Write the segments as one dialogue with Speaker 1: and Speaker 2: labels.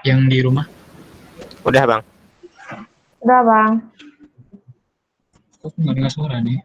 Speaker 1: Yang di rumah?
Speaker 2: Udah, Bang.
Speaker 3: Udah, Bang.
Speaker 1: Kok nggak dengar suara nih?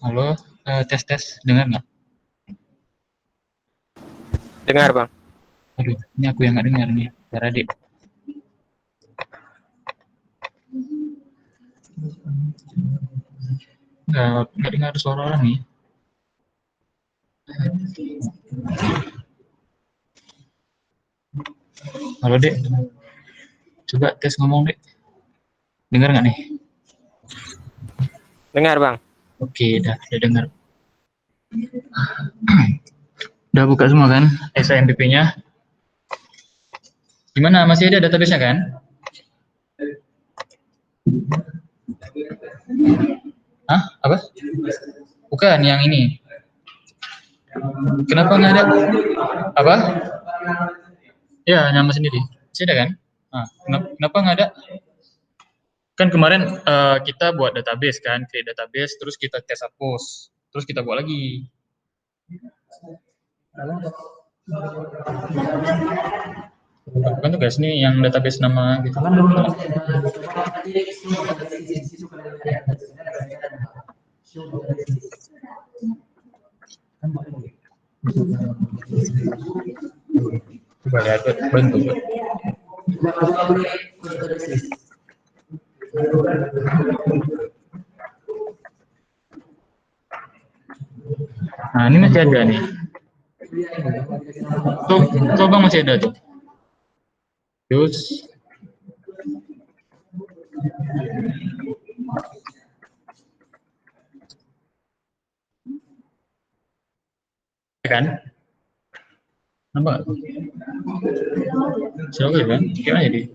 Speaker 1: Halo, tes, dengar nggak?
Speaker 2: Dengar, Bang.
Speaker 1: Aduh, ini aku yang nggak dengar nih, Biar Adik. Nggak dengar suara orang nih. Halo, Dek. Coba tes ngomong, Dek. Dengar nggak nih?
Speaker 2: Dengar, Bang.
Speaker 1: Oke, udah dengar. Udah buka semua kan SIMPP-nya? Gimana, masih ada database-nya kan? Hah? Apa? Bukan, yang ini. Kenapa nggak ada? Apa? Ya, nama sendiri. Masih ada kan? Nah, kenapa nggak ada? Kan kemarin kita buat database kan, create database, terus kita tes hapus, terus kita buat lagi. Bukan tugas nih yang database nama gitu. Coba lihat, bantu. Nah, ini masih ada nih. Tuh Bang, masih ada tuh. Terus kan? Nampak? Siapa ya kan? Gimana jadi?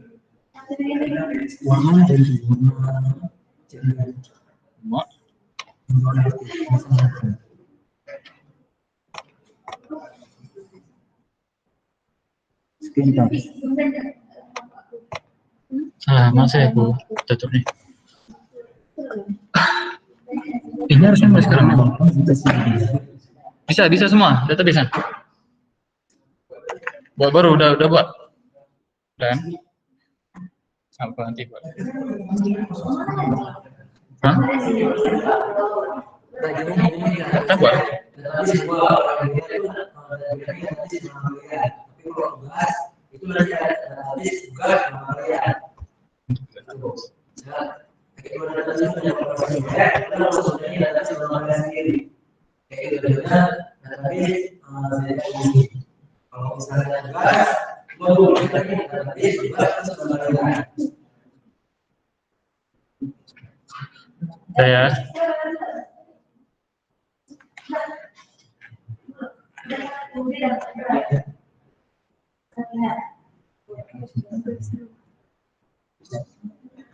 Speaker 1: Mak. Masa ya Bu, tutup nih. Ini harusnya mulai sekarang. Bisa semua, data bisa. Baru udah buat. Dan apa nanti buat? Hah? Kita buat. Saya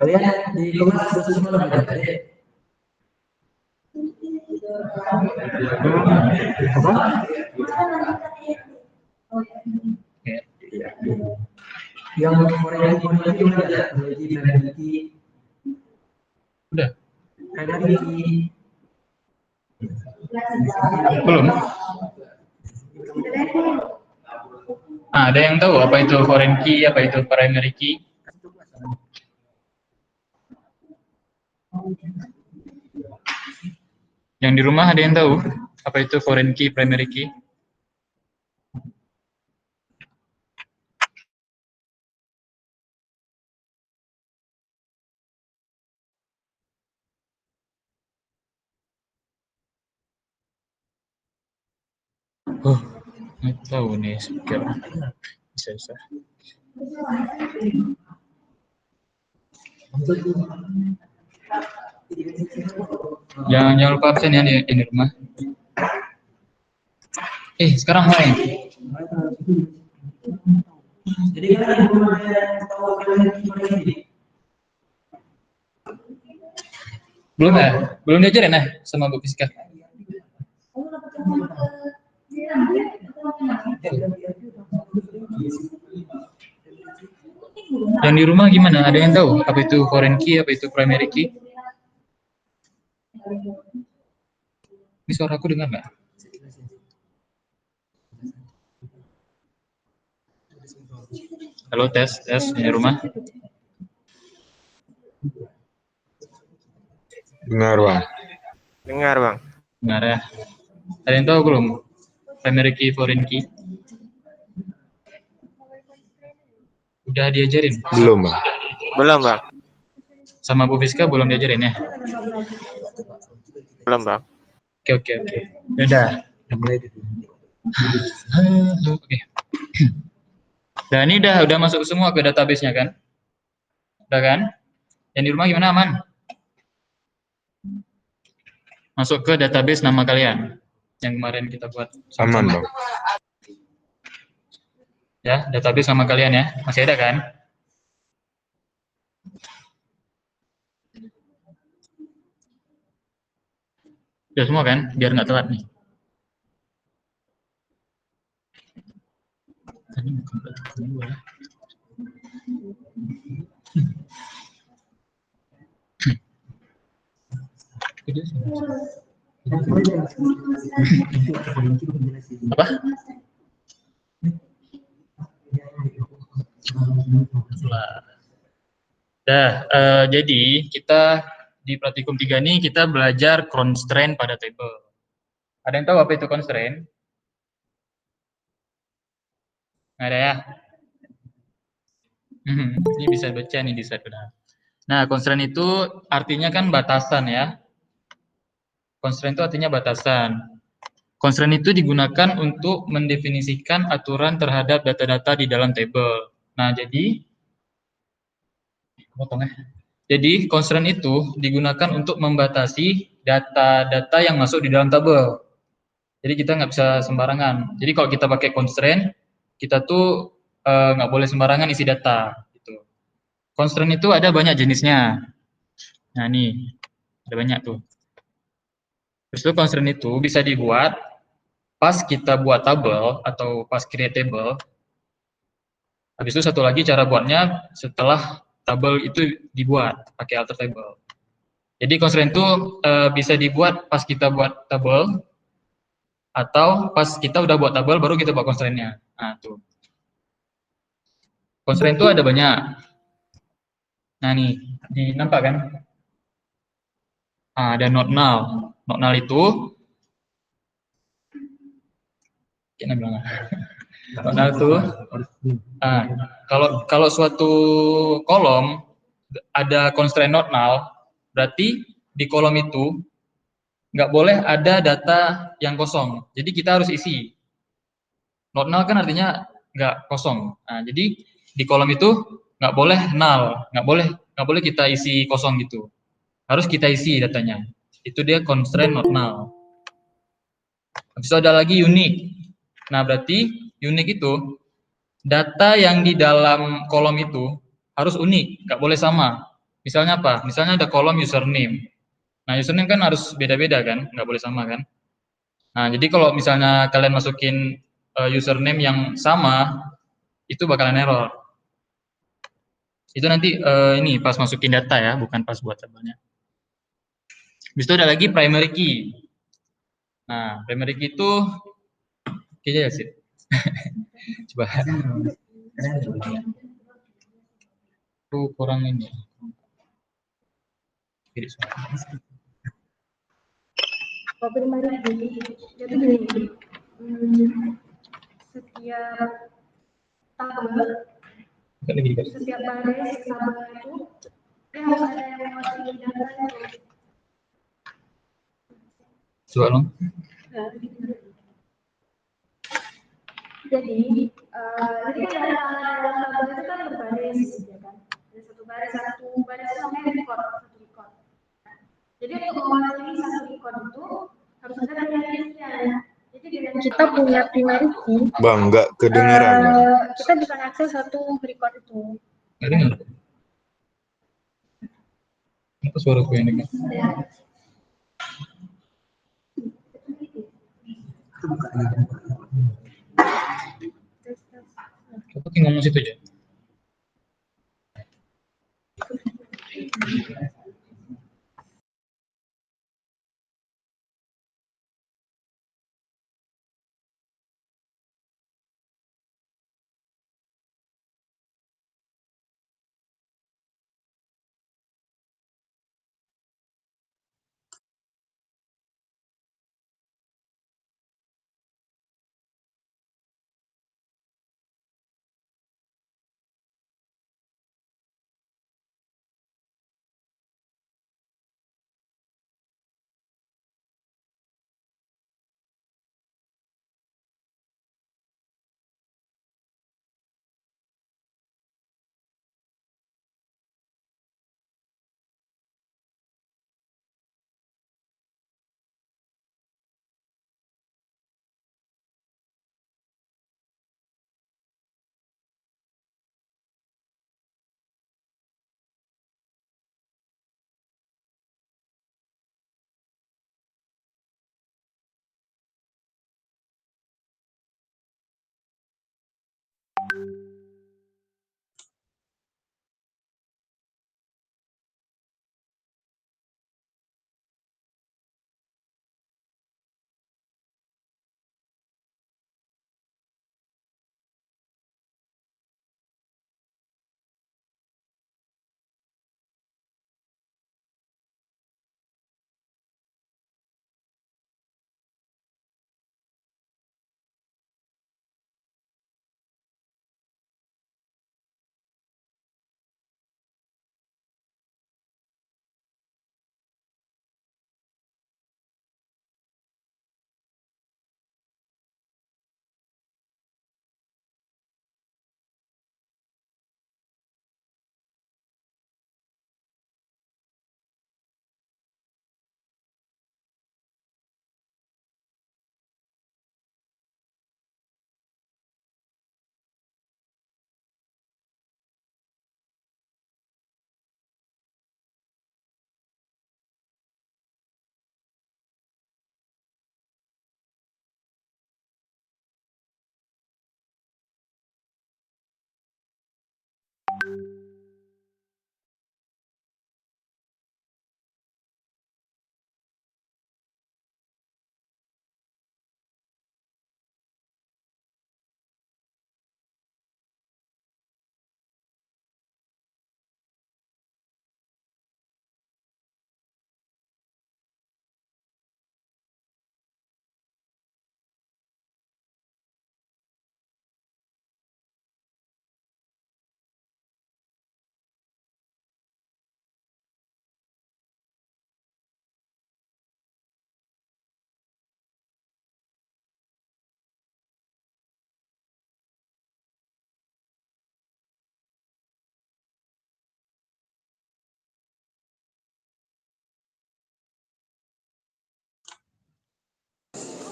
Speaker 4: kalian di kelas sudah semua belajar ya? Apa? Yang Korea itu udah
Speaker 1: udah.
Speaker 4: Belum.
Speaker 1: Belum. Ada yang tahu apa itu foreign key, apa itu primary key? Yang di rumah ada yang tahu apa itu foreign key, primary key? Oh, nggak tahu nih sekarang. Bisa. Jangan lupa absen ya di rumah. Sekarang main.
Speaker 4: Jadi kan belum ada yang tahu kalian gimana ini.
Speaker 1: Belum ya? Belum diajarin ya sama Bu Fiska? Yang di rumah gimana? Ada yang tahu? Apa itu foreign key? Apa itu primary key? Ini suara aku dengar nggak? Halo, tes di rumah.
Speaker 5: Dengar, Bang.
Speaker 2: Dengar, Bang.
Speaker 1: Dengar ya. Ada yang tahu belum? Primary key, foreign key? Udah diajarin?
Speaker 5: Belum, Bang.
Speaker 2: Belum, Bang.
Speaker 1: Sama Bu Fiska belum diajarin ya?
Speaker 2: Belum, Bang.
Speaker 1: Oke. Udah. Oke. Dan ini udah masuk semua ke database-nya kan? Udah kan? Yang di rumah gimana, aman? Masuk ke database nama kalian yang kemarin kita buat
Speaker 5: Aman,
Speaker 1: sama-sama.
Speaker 5: Bang.
Speaker 1: Ya, database nama kalian ya. Masih ada kan? Udah semua kan? Biar nggak telat nih. Tadi bukan berarti kedua ya. Apa? Jadi kita di praktikum 3 ini kita belajar constraint pada table. Ada yang tahu apa itu constraint? Nggak ada ya? Ini bisa baca nih di slide benar. Nah, constraint itu artinya kan batasan ya. Constraint itu artinya batasan. Constraint itu digunakan untuk mendefinisikan aturan terhadap data-data di dalam table. Nah, jadi Jadi constraint itu digunakan untuk membatasi data-data yang masuk di dalam tabel. Jadi kita nggak bisa sembarangan. Jadi kalau kita pakai constraint, kita tuh nggak boleh sembarangan isi data. Gitu. Constraint itu ada banyak jenisnya. Nah nih, ada banyak tuh. Terus itu constraint itu bisa dibuat pas kita buat tabel atau pas create table. Habis itu satu lagi cara buatnya setelah tabel itu dibuat pakai alter table. Jadi constraint itu bisa dibuat pas kita buat tabel atau pas kita udah buat tabel baru kita buat constraint-nya. Nah, tuh. Constraint itu ada banyak. Nah, nih, nampak kan? Nah, ada not null. Not null itu kita bilang not null itu kalau suatu kolom ada constraint not null, berarti di kolom itu nggak boleh ada data yang kosong. Jadi kita harus isi. Not null kan artinya nggak kosong. Nah, jadi di kolom itu nggak boleh null, nggak boleh kita isi kosong gitu. Harus kita isi datanya. Itu dia constraint not null. Habis itu ada lagi unique. Nah, berarti unique itu data yang di dalam kolom itu harus unik, nggak boleh sama. Misalnya apa? Misalnya ada kolom username. Nah, username kan harus beda-beda kan, nggak boleh sama kan. Nah, jadi kalau misalnya kalian masukin username yang sama, itu bakalan error. Itu nanti ini pas masukin data ya, bukan pas buat tabelnya. Habis itu ada lagi primary key. Nah, primary key itu kayaknya ya sih. Coba. Itu kurang ini.
Speaker 3: Primary key, jadi gini, setiap tabel, setiap baris tabel itu dia harus ada yang mewakili data itu.
Speaker 1: Coba dong.
Speaker 3: Jadi kan data dalam tabel itu kan berbaris, ya kan? Ada satu baris itu namanya record, satu record. Jadi untuk mewakili satu record itu harus ada referensinya. Jadi dengan kita punya primary key,
Speaker 5: Bang, nggak kedengeran, Bang.
Speaker 3: kita bisa akses satu record itu.
Speaker 1: Nggak dengar. Apa suara gue yang dengar? Coba kayak ngomong situ aja.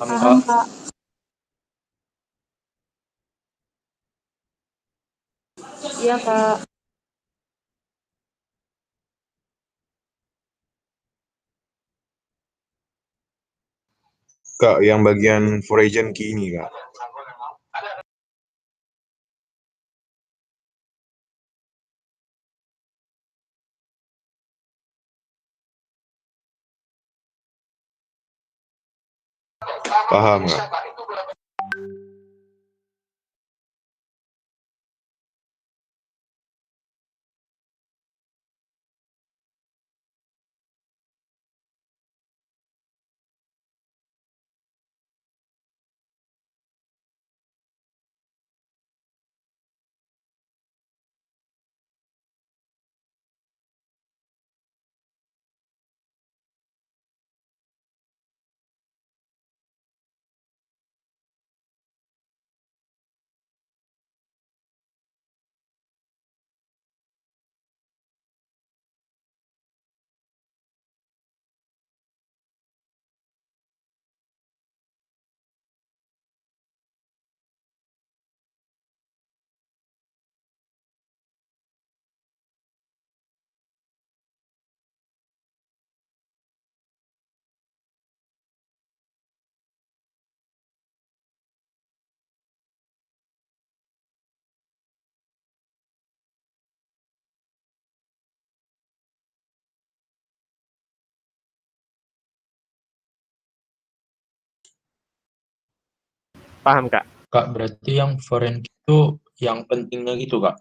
Speaker 3: Paham, Kak. Iya, Kak.
Speaker 5: Kak, yang bagian foreign key ini, Kak. Paham, Kak?
Speaker 2: Paham, Kak?
Speaker 6: Kak, berarti yang foreign key itu yang pentingnya gitu, Kak?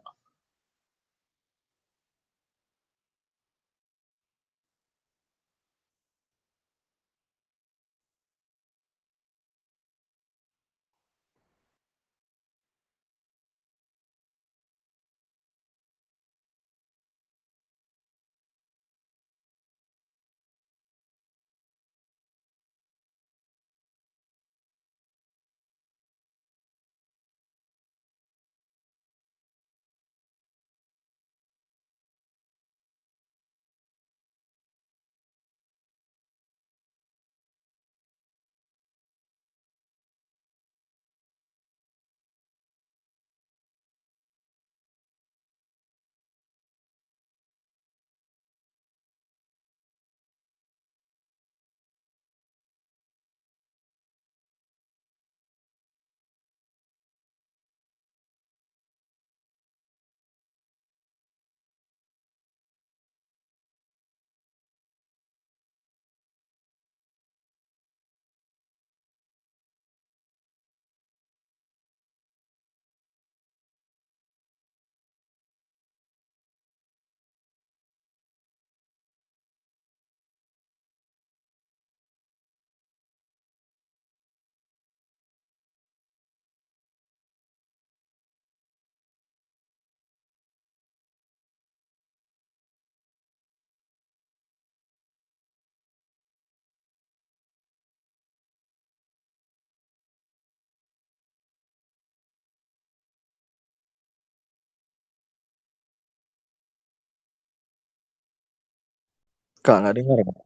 Speaker 7: Kak, nggak dengar, Kak.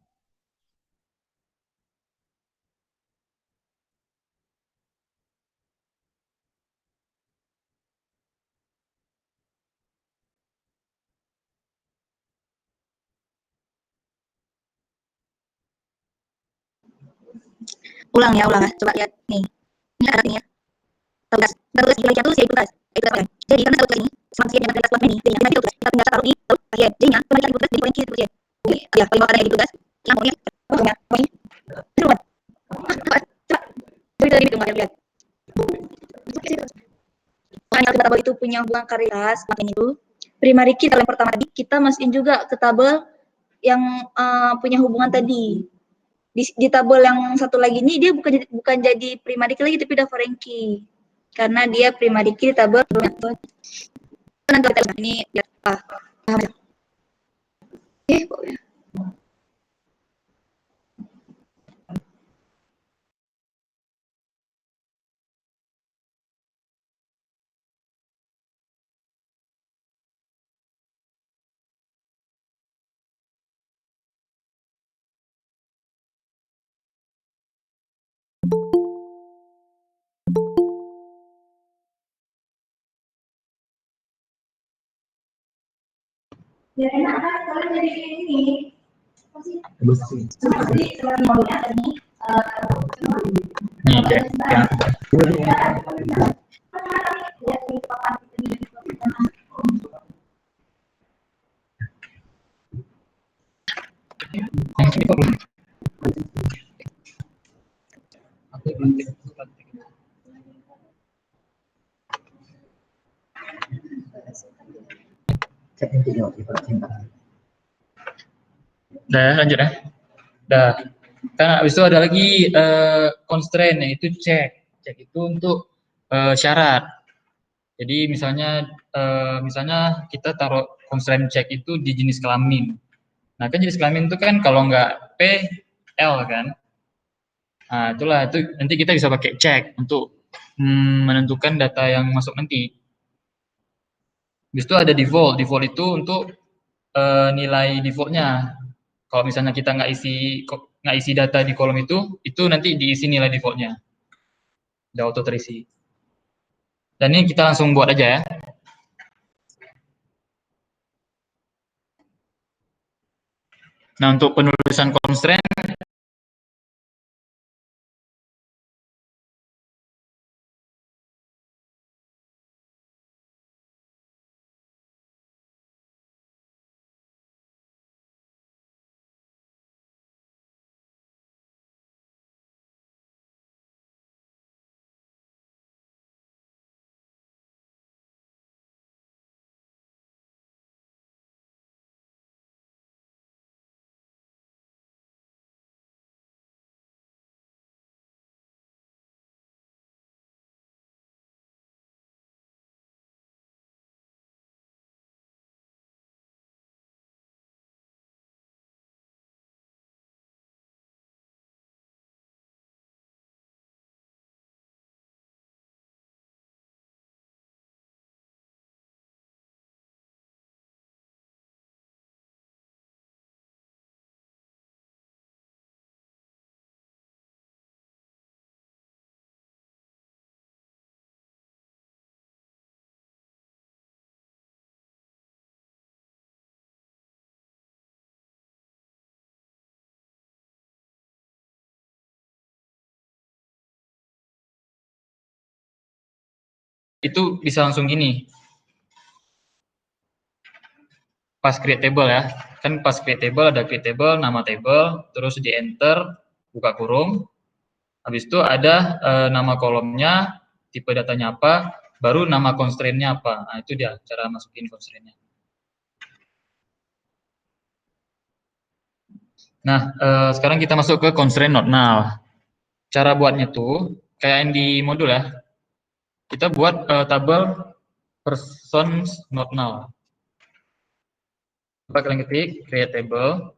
Speaker 3: Ulang ya, coba lihat nih. Ini ada artinya. Tugas nilai jatuh sih tugas. Itu apa? Jadi karena tugas ini sama siap dengan tugas ini, jadi nanti tugas kita tinggal taruh di bagian. Jadinya kembalikan tugas jadi poin kiri tugas. Ya, paling bawah ada di tugas. Yang pokoknya poin. Coba. Coba. Jadi tadi itu nggak lihat. Karena kita tabel itu punya hubungan karitas, makin itu primary key yang pertama tadi kita masukin juga ke tabel yang punya hubungan tadi. Di tabel yang satu lagi ini dia bukan jadi primary key lagi tapi udah foreign key. Karena dia primary key di tabel nanti kita lihat ini lihat paham ya? Ya enak kan kalau jadi ini jadi setelah modulnya tadi
Speaker 1: Udah ya, lanjut ya. Udah. Kan habis itu ada lagi constraint yaitu check. Check itu untuk syarat. Jadi misalnya kita taruh constraint check itu di jenis kelamin. Nah, kan jenis kelamin itu kan kalau nggak P, L kan. Nah, itulah itu nanti kita bisa pakai check untuk menentukan data yang masuk nanti. Habis itu ada default. Default itu untuk nilai defaultnya. Kalau misalnya kita nggak isi data di kolom itu nanti diisi nilai defaultnya. Udah auto terisi. Dan ini kita langsung buat aja ya. Nah, untuk penulisan constraint itu bisa langsung gini. Pas create table ya. Kan pas create table ada create table, nama table, terus di enter, buka kurung. Habis itu ada nama kolomnya, tipe datanya apa, baru nama constraint-nya apa. Nah, itu dia cara masukin constraint-nya. Nah, sekarang kita masuk ke constraint not null. Cara buatnya tuh kayak yang di modul ya. Kita buat tabel persons not null. Coba kalian ketik create table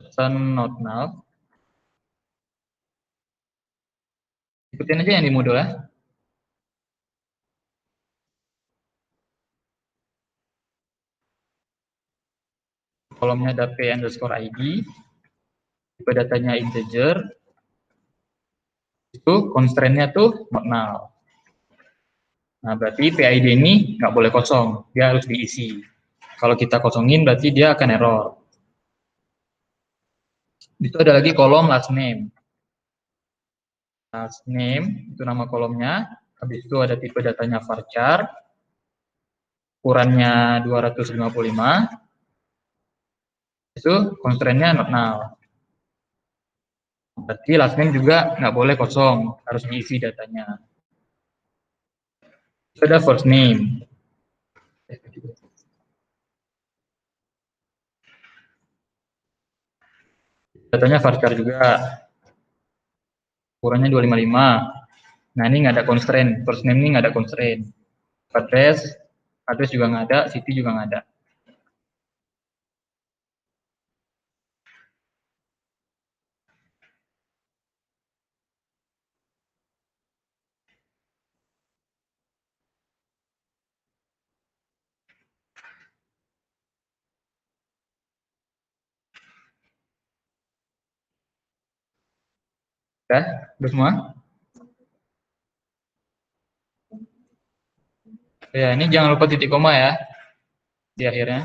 Speaker 1: person not null. Ikutin aja yang di modul ya. Kolomnya ada p_id, tipe datanya integer, itu constraint-nya tuh not null. Nah, berarti PID ini nggak boleh kosong, dia harus diisi. Kalau kita kosongin berarti dia akan error. Itu ada lagi kolom last name. Last name itu nama kolomnya, habis itu ada tipe datanya varchar, ukurannya 255, itu constraint-nya not null. Berarti last name juga nggak boleh kosong, harus diisi datanya. Itu ada first name. Datanya varchar juga. Ukurannya 255. Nah, ini nggak ada constraint. First name ini nggak ada constraint. Address juga nggak ada, city juga nggak ada. Udah semua? Ya, ini jangan lupa titik koma ya di akhirnya.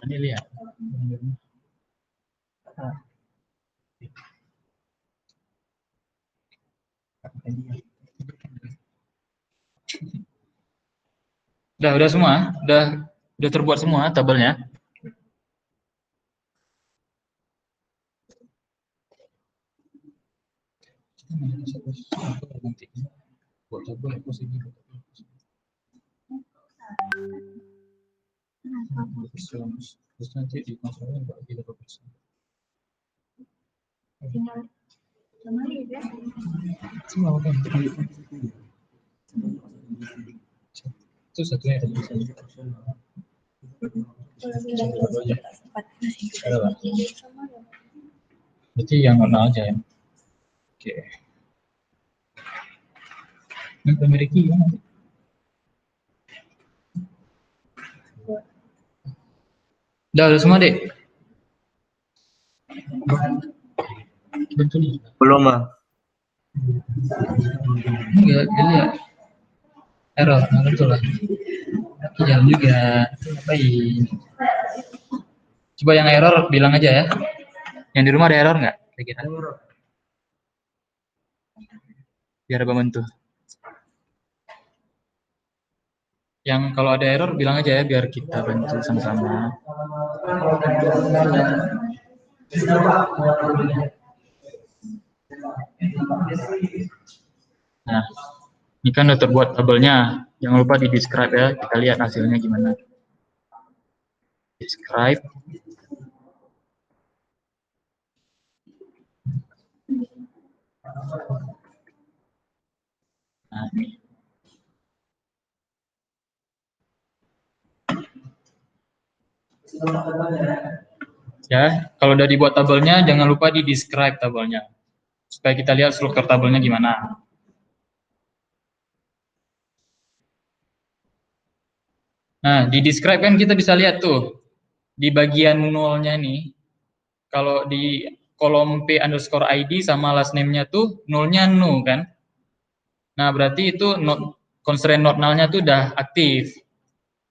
Speaker 1: Ini lihat. Udah semua, udah terbuat semua tabelnya. Terus nanti di konsolnya bagi berapa persen? Itu satunya ada bisa. Berarti yang mana aja ya? Oke. Nanti Amerika ya. Udah semua, Dek? Betul.
Speaker 2: Belum, Bang.
Speaker 1: Enggak, lihat. Error, betul lah. Jangan juga. Ngapain? Coba yang error bilang aja ya. Yang di rumah ada error nggak? Kira-kira. Biar Abang bantu. Yang kalau ada error bilang aja ya, biar kita bantu sama-sama. Nah, ini kan udah terbuat tabelnya. Jangan lupa di describe ya, kita lihat hasilnya gimana. Describe. Nah, ini. Ya, kalau udah dibuat tabelnya, jangan lupa di describe tabelnya, supaya kita lihat struktur tabelnya gimana. Nah, di describe kan kita bisa lihat tuh, di bagian nolnya nih, kalau di kolom p underscore id sama last name-nya tuh nullnya no kan. Nah berarti itu constraint not null-nya tuh udah aktif.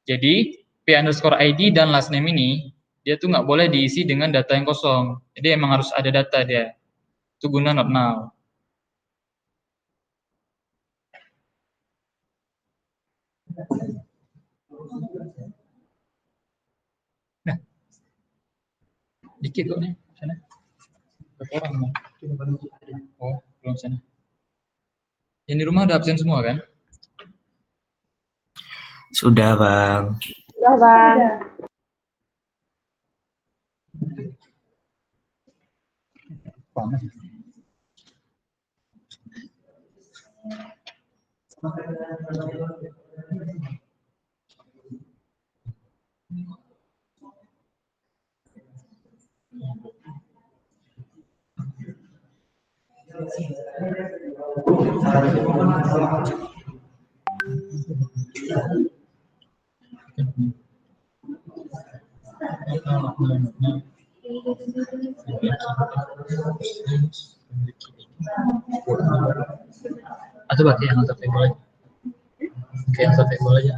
Speaker 1: Jadi p underscore id dan last name ini dia tuh nggak boleh diisi dengan data yang kosong. Jadi emang harus ada data dia. Itu guna not null. Nah, dikit kok nih sana. Berapa orang nih? Oh, belum sana. Yang di rumah udah absen semua kan?
Speaker 8: Sudah, Bang.
Speaker 9: Sudah, Bang.
Speaker 1: Panas. Atau pakai yang outer table aja. Pakai yang outer table aja.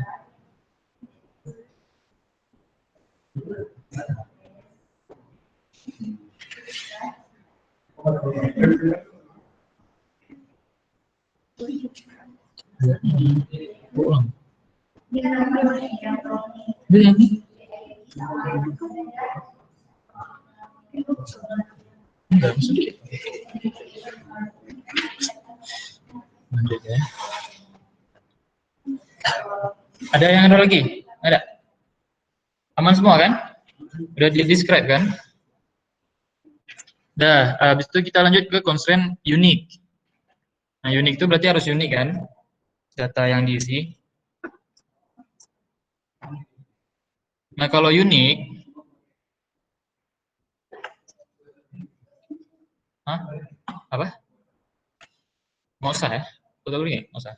Speaker 1: Pulang. Ini. Enggak bisa. Lanjut ya. Ada yang ada lagi? Ada? Aman semua kan? Udah di describe kan? Dah, habis itu kita lanjut ke constraint unique. Nah, unique itu berarti harus unik kan? Data yang diisi. Nah, kalau unik, hah? Apa? Nggak usah ya? Foto dulu nggak? Nggak usah.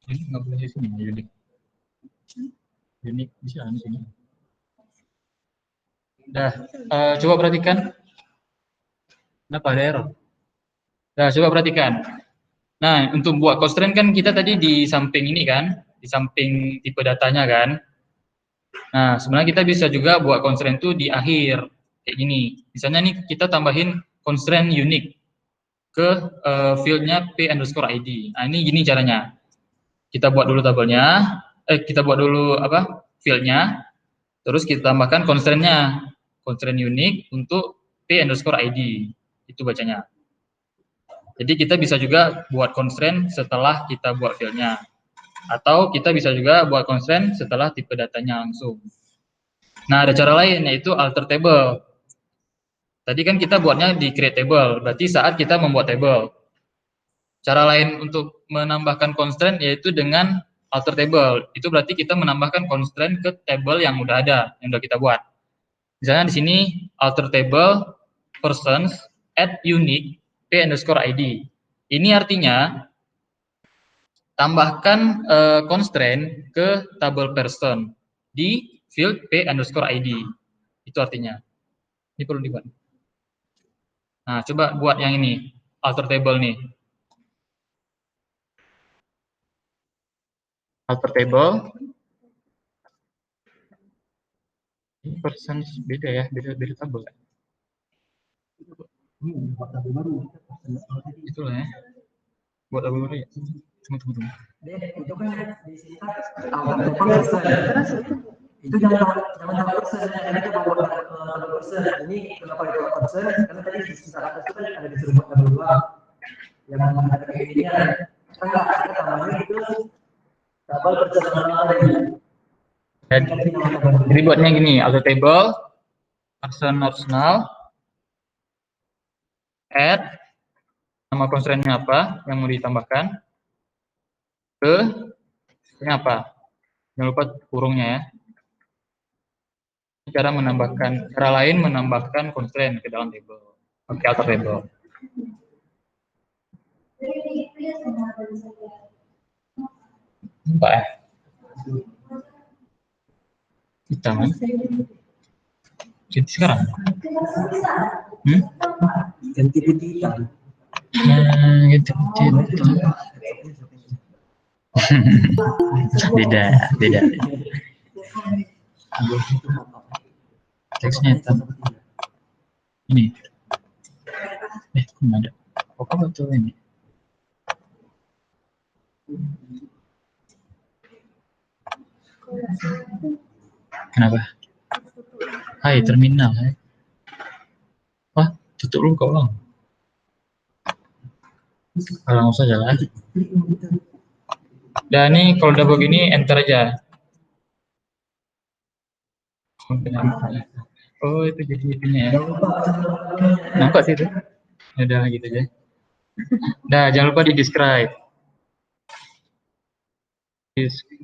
Speaker 1: Ini nggak boleh di sini, unik. Unik bisa di sini. Dah, coba perhatikan. Kenapa ada error? Dah, coba perhatikan. Nah, untuk buat constraint kan kita tadi di samping ini kan, di samping tipe datanya kan. Nah, sebenarnya kita bisa juga buat constraint itu di akhir kayak gini. Misalnya nih kita tambahin constraint unique ke fieldnya p underscore id. Nah, ini gini caranya. Kita buat dulu tabelnya, kita buat dulu apa fieldnya, terus kita tambahkan constraint-nya, constraint unique untuk p underscore id. Itu bacanya. Jadi kita bisa juga buat constraint setelah kita buat fieldnya. Atau kita bisa juga buat constraint setelah tipe datanya langsung. Nah, ada cara lain yaitu alter table. Tadi kan kita buatnya di create table, berarti saat kita membuat table. Cara lain untuk menambahkan constraint yaitu dengan alter table. Itu berarti kita menambahkan constraint ke table yang udah ada, yang udah kita buat. Misalnya di sini alter table persons add unique p underscore id. Ini artinya tambahkan constraint ke tabel person di field p underscore id. Itu artinya. Ini perlu dibuat. Nah, coba buat yang ini, alter table nih. Alter table. Ini person beda ya, beda tabel. Itulah ya. Buat tabel baru ya. Tunggu.
Speaker 4: Itu kan di sini kan itu jangan persen, karena kita bawa persen. Ini kenapa itu persen? Karena tadi di sisa atas itu kan ada disuruh buat tabel dua yang ada keinginan. Kita tambahnya itu tabel persen lagi.
Speaker 1: Jadi buatnya gini, alter table person not null add nama constraint-nya apa yang mau ditambahkan ke ini apa? Jangan lupa kurungnya ya. cara lain menambahkan constraint ke dalam table. Oke, alter table. Mbak, kita kan? Jadi sekarang?
Speaker 4: Ganti putih hitam.
Speaker 1: Gitu. Beda. Teksnya hitam. Ini. Mana ada? Kok betul ini? Kenapa? Hai, terminal. Wah, tutup dulu kau bang. Kalau usah jalan. Dan ini kalau udah begini enter aja. Oh itu jadi itunya ya. Nampak sih itu. Udah gitu aja. Nah jangan lupa di describe.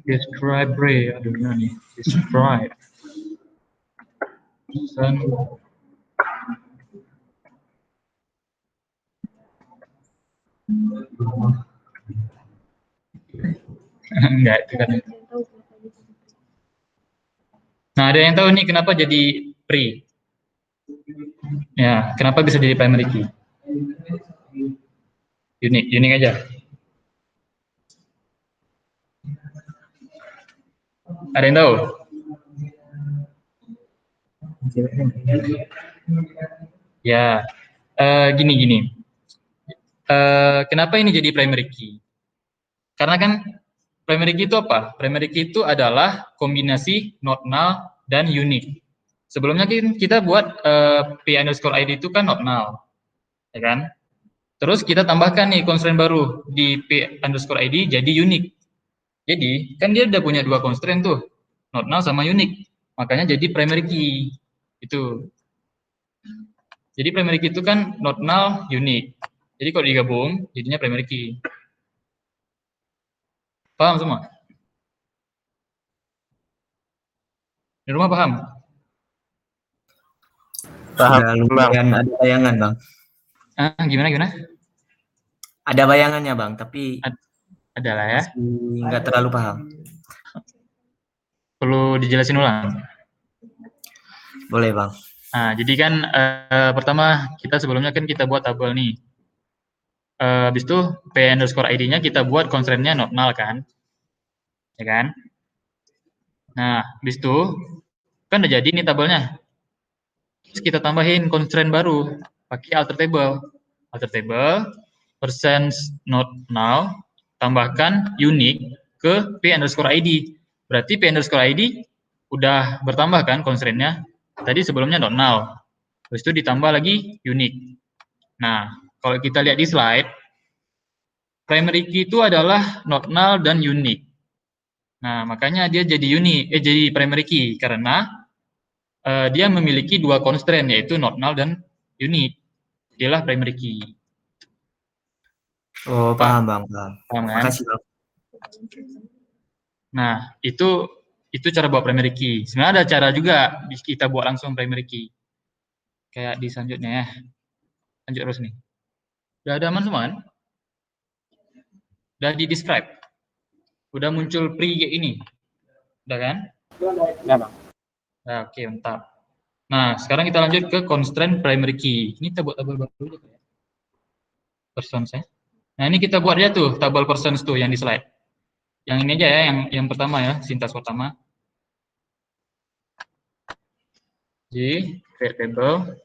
Speaker 1: Describe Ray. Aduh gimana nih? Describe. Enggak itu kan. Nah ada yang tahu nih kenapa jadi pre? Ya kenapa bisa jadi primary key? Unik aja. Ada yang tahu? Ya, gini. Kenapa ini jadi primary key? Karena kan primary key itu apa? Primary key itu adalah kombinasi not null dan unique. Sebelumnya kita buat p_id itu kan not null, ya kan? Terus kita tambahkan nih constraint baru di p_id jadi unique. Jadi kan dia udah punya dua constraint tuh, not null sama unique. Makanya jadi primary key itu. Jadi primary key itu kan not null unique. Jadi kalau digabung jadinya primary key. Paham semua? Di rumah paham?
Speaker 2: Paham,
Speaker 8: Udah
Speaker 2: Bang.
Speaker 8: lumayan ada bayangan, Bang.
Speaker 1: Gimana?
Speaker 8: Ada bayangannya, Bang, tapi
Speaker 1: Ada lah ya.
Speaker 8: masih nggak terlalu paham.
Speaker 1: Perlu dijelasin ulang.
Speaker 8: Boleh, Bang.
Speaker 1: Nah, jadi kan pertama kita sebelumnya kan kita buat tabel nih. Habis itu p_id-nya kita buat constraint-nya not null kan, ya kan? Nah, habis itu kan udah jadi nih tabelnya. Terus kita tambahin constraint baru pakai alter table. Alter table percent not null tambahkan unique ke p_id. Berarti p_id udah bertambah kan constraint-nya. Tadi sebelumnya not null. Terus itu ditambah lagi unique. Nah, kalau kita lihat di slide, primary key itu adalah not null dan unique. Nah, makanya dia jadi primary key karena dia memiliki dua constraint yaitu not null dan unique. Dialah primary key.
Speaker 8: Oh, paham, Bang. Paham.
Speaker 1: Paham kan?
Speaker 8: Makasih, Bang.
Speaker 1: Nah, itu cara buat primary key. Sebenarnya ada cara juga kita buat langsung primary key. Kayak di selanjutnya ya. Lanjut terus nih. Udah ada aman semua kan? Udah di describe. Udah muncul pre ini. Udah kan?
Speaker 2: Ya, Bang.
Speaker 1: Nah, oke, mantap. Nah, sekarang kita lanjut ke constraint primary key. Ini kita buat tabel baru ya. Persons ya. Nah, ini kita buat ya tuh tabel persons tuh yang di slide. Yang ini aja ya, yang pertama ya, sintas pertama. J, create table.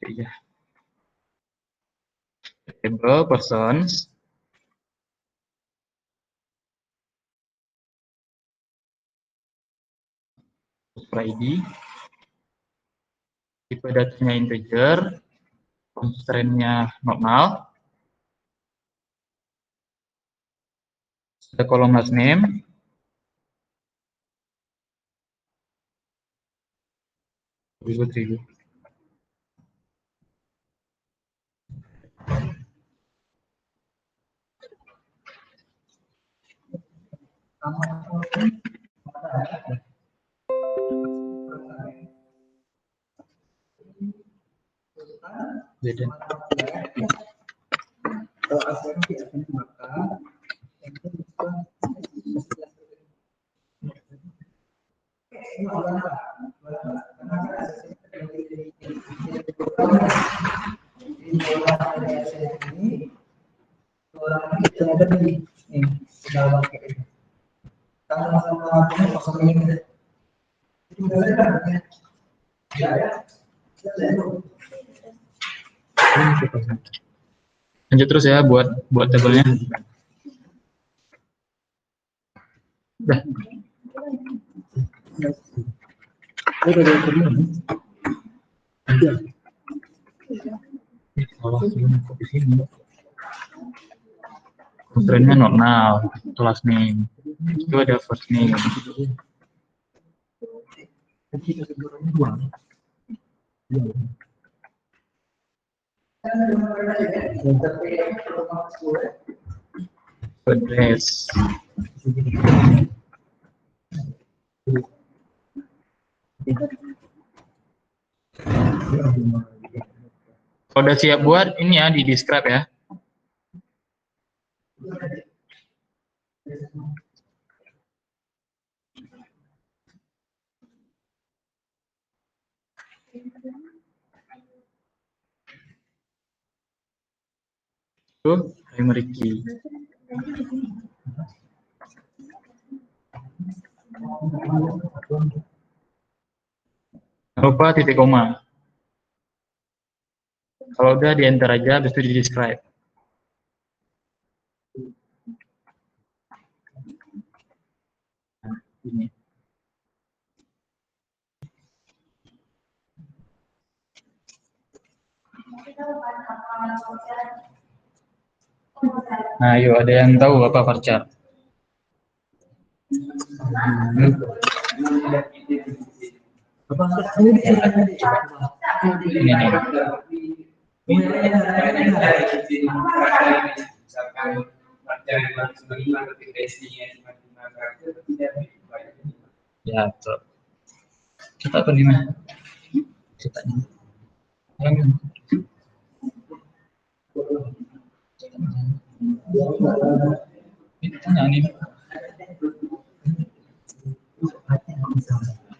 Speaker 1: Ya. Table persons. ID. Tipe datanya integer. Constraint-nya not null. Ada kolom last name. Ribu. Beda. Lanjut terus ya buat tabelnya. Dah. Constraint-nya not now, last name. Itu ada first name. Address. Kalau udah siap buat, ini ya di describe ya. Tuh, primary key. Lupa titik koma. Kalau udah di enter aja, habis itu di describe. Nah, ini. Nah, yuk ada yang tahu apa varchar? Ini nih. Ya, betul. Kita apa nih, Mas? Ceritanya. Ini tanya nih.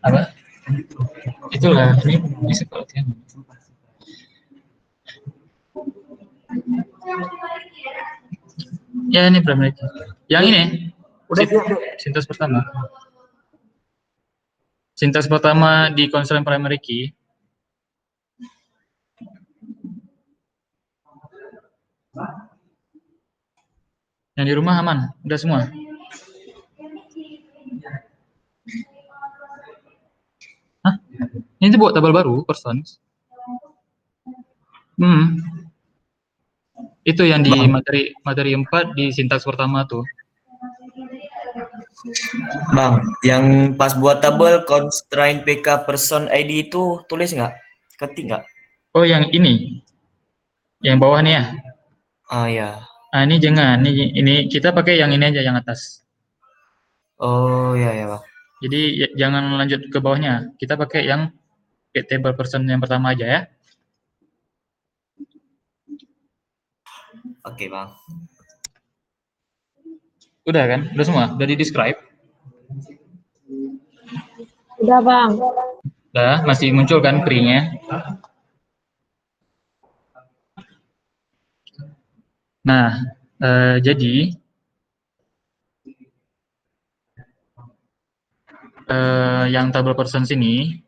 Speaker 1: Apa? Itulah, ini seperti ini. Ya, ini primary key. Yang ini, sintaks pertama. Sintaks pertama di constraint primary key. Yang di rumah aman, udah semua. Hah? Ini buat tabel baru, persons. Itu yang di materi 4 di sintaks pertama tuh.
Speaker 8: Bang, yang pas buat tabel constraint PK person ID itu tulis nggak? Ketik nggak?
Speaker 1: Oh, yang ini. Yang bawah nih ya.
Speaker 8: Oh ya.
Speaker 1: Nah, ini jangan. Ini kita pakai yang ini aja, yang atas.
Speaker 8: Oh ya ya, Bang.
Speaker 1: Jadi jangan lanjut ke bawahnya. Kita pakai yang table person yang pertama aja ya.
Speaker 8: Oke, Bang.
Speaker 1: Udah kan? Udah semua? Udah di describe?
Speaker 2: Udah, Bang.
Speaker 1: Udah, masih muncul kan pre-nya? Nah, jadi yang table persons ini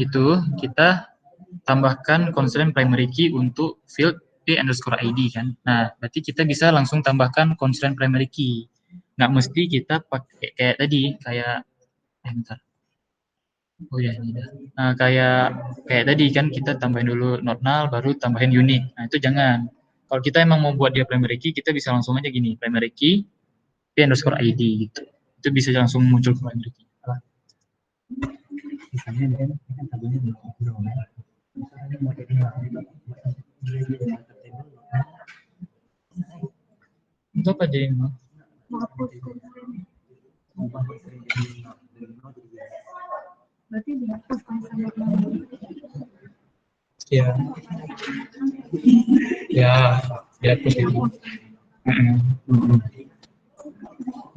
Speaker 1: itu kita tambahkan constraint primary key untuk field p_id kan. Nah, berarti kita bisa langsung tambahkan constraint primary key. Nggak mesti kita pakai kayak tadi, kayak bentar. Oh ya, ini dah. Nah, kayak tadi kan kita tambahin dulu not null, baru tambahin unique. Nah, itu jangan. Kalau kita emang mau buat dia primary key, kita bisa langsung aja gini, primary key p_id gitu. Itu bisa langsung muncul ke primary key. Untuk apa jadi? Berarti dihapus. Ya. Ya, dihapus itu.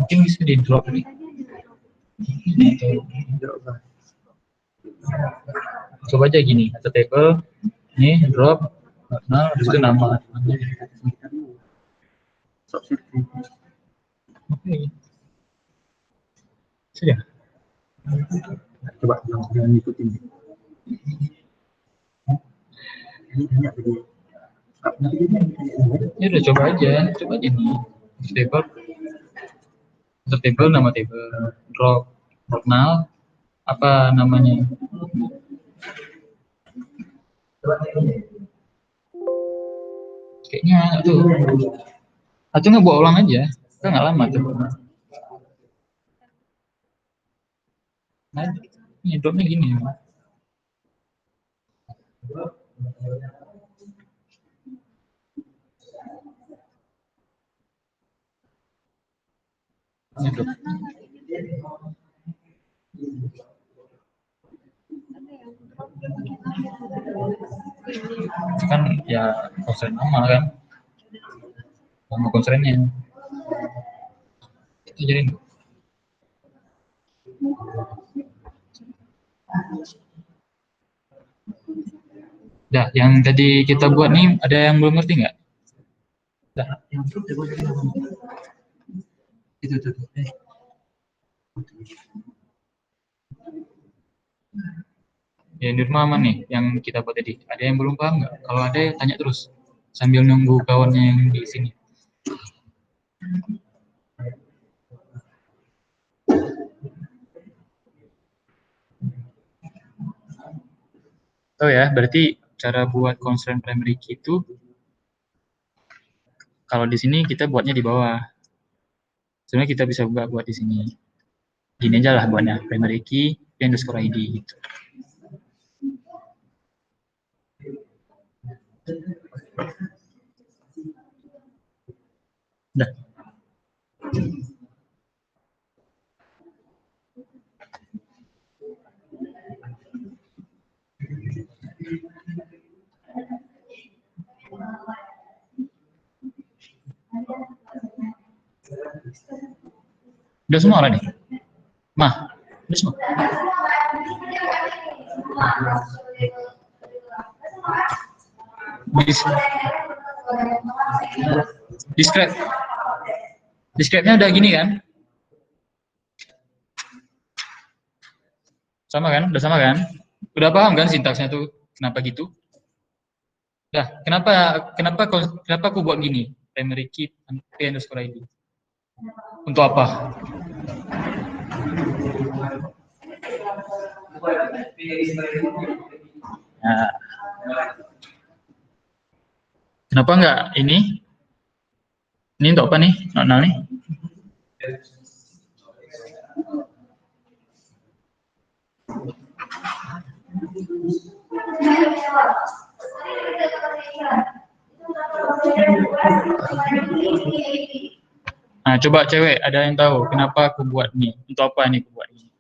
Speaker 1: Mungkin bisa di drop nih. Coba aja gini, atau table, ini drop, nah, habis itu nama. Oke. Sudah.
Speaker 4: Coba jangan ngikutin. Ini banyak tadi.
Speaker 1: Ya udah coba aja nih. Table, atau table, nama table, drop, null, apa namanya? Kayaknya tuh, atau nggak bawa ulang aja, kan nggak lama tuh. Nah, ini dropnya gini. Ini drop. Itu kan ya konsen nama kan, nama konsennya. Itu jadi. Dah, yang tadi kita buat nih, ada yang belum ngerti nggak? Dah. Itu tuh. Ya, di rumah aman nih, yang kita buat tadi. Ada yang belum paham nggak? Kalau ada, tanya terus. Sambil nunggu kawannya yang di sini. Oh ya, berarti cara buat constraint primary key itu, kalau di sini kita buatnya di bawah. Sebenarnya kita bisa buat di sini. Gini aja lah buatnya, primary key, underscore ID gitu. Udah. Udah semua lah nih. Mah, udah semua. Describe-nya udah gini kan? Sama kan? Udah sama kan? Udah paham kan sintaksnya tuh kenapa gitu? Dah, kenapa aku buat gini? Primary key underscore ID. Untuk apa? Nah, kenapa enggak ini? Ini untuk apa nih? Nol nih? Nah, coba cewek, ada yang tahu kenapa aku buat ini? Untuk apa ini aku buat ini?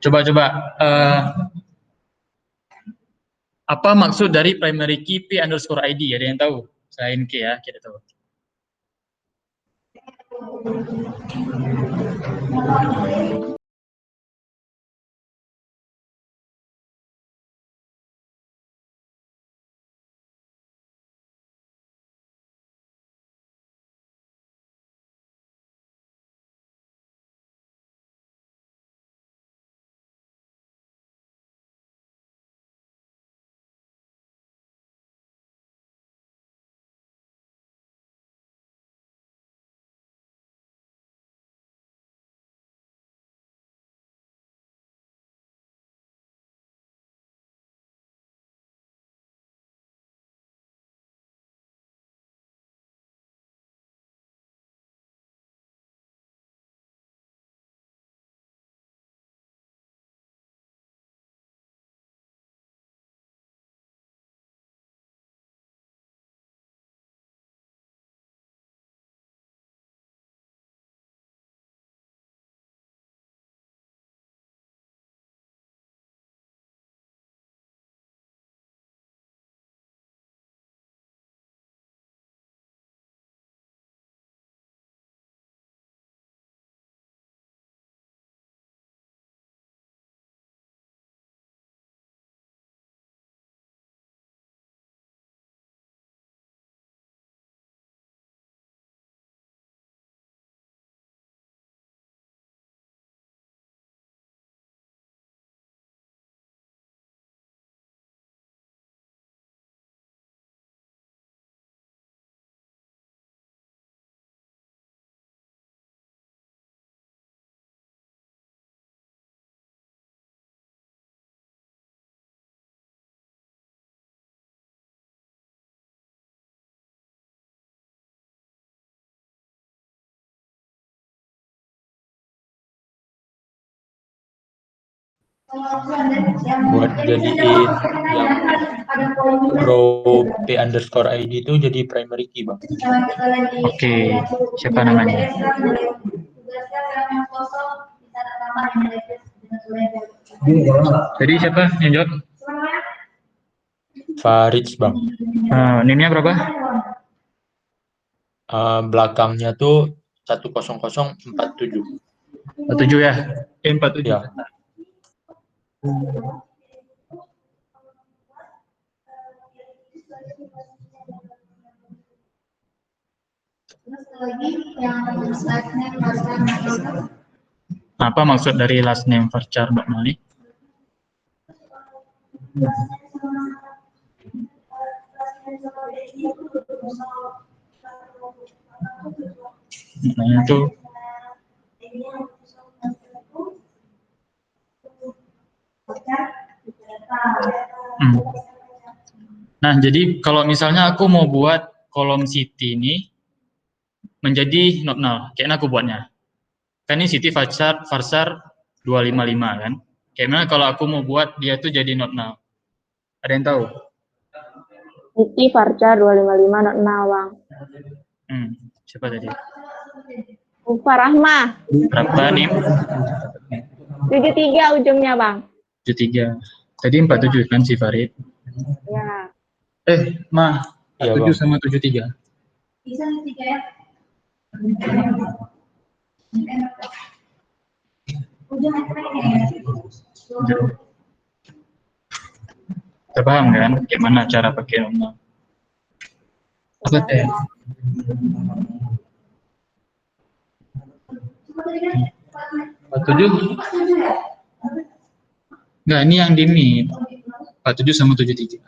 Speaker 1: Coba. Apa maksud dari primary key p underscore ID? Ada yang tahu? Selain key ya, kita tahu.
Speaker 6: Buat jadiin yang row P underscore ID itu jadi primary key, Bang.
Speaker 1: Oke, siapa namanya? Jadi siapa yang jawab?
Speaker 6: Farid, Bang.
Speaker 1: Name-nya berapa?
Speaker 6: Belakangnya tuh 10047.
Speaker 1: 47 ya? 47.
Speaker 6: Ya.
Speaker 1: Apa maksud dari last name varchar Mbak Mali? Nah, itu Nah, jadi kalau misalnya aku mau buat kolom city ini menjadi not null, kayak mana aku buatnya? Kan ini city varsar 255 kan? Kayak mana kalau aku mau buat dia tuh jadi not null? Ada yang tahu?
Speaker 9: City varchar 255 not null, Bang.
Speaker 1: Siapa tadi?
Speaker 9: Ufa Rahmah.
Speaker 1: Berapa nih?
Speaker 9: 73 ujungnya, Bang.
Speaker 1: 73. Tadi 47 kan si Farid?
Speaker 9: Ya.
Speaker 1: Ma, 47
Speaker 6: Iya, Bang.
Speaker 1: sama 73.
Speaker 3: Bisa nih 3 ya.
Speaker 1: Terpaham kan? Gimana cara pakai nominal? Apa teh? Tujuh? Enggak, ini yang dimit. 47 sama 73.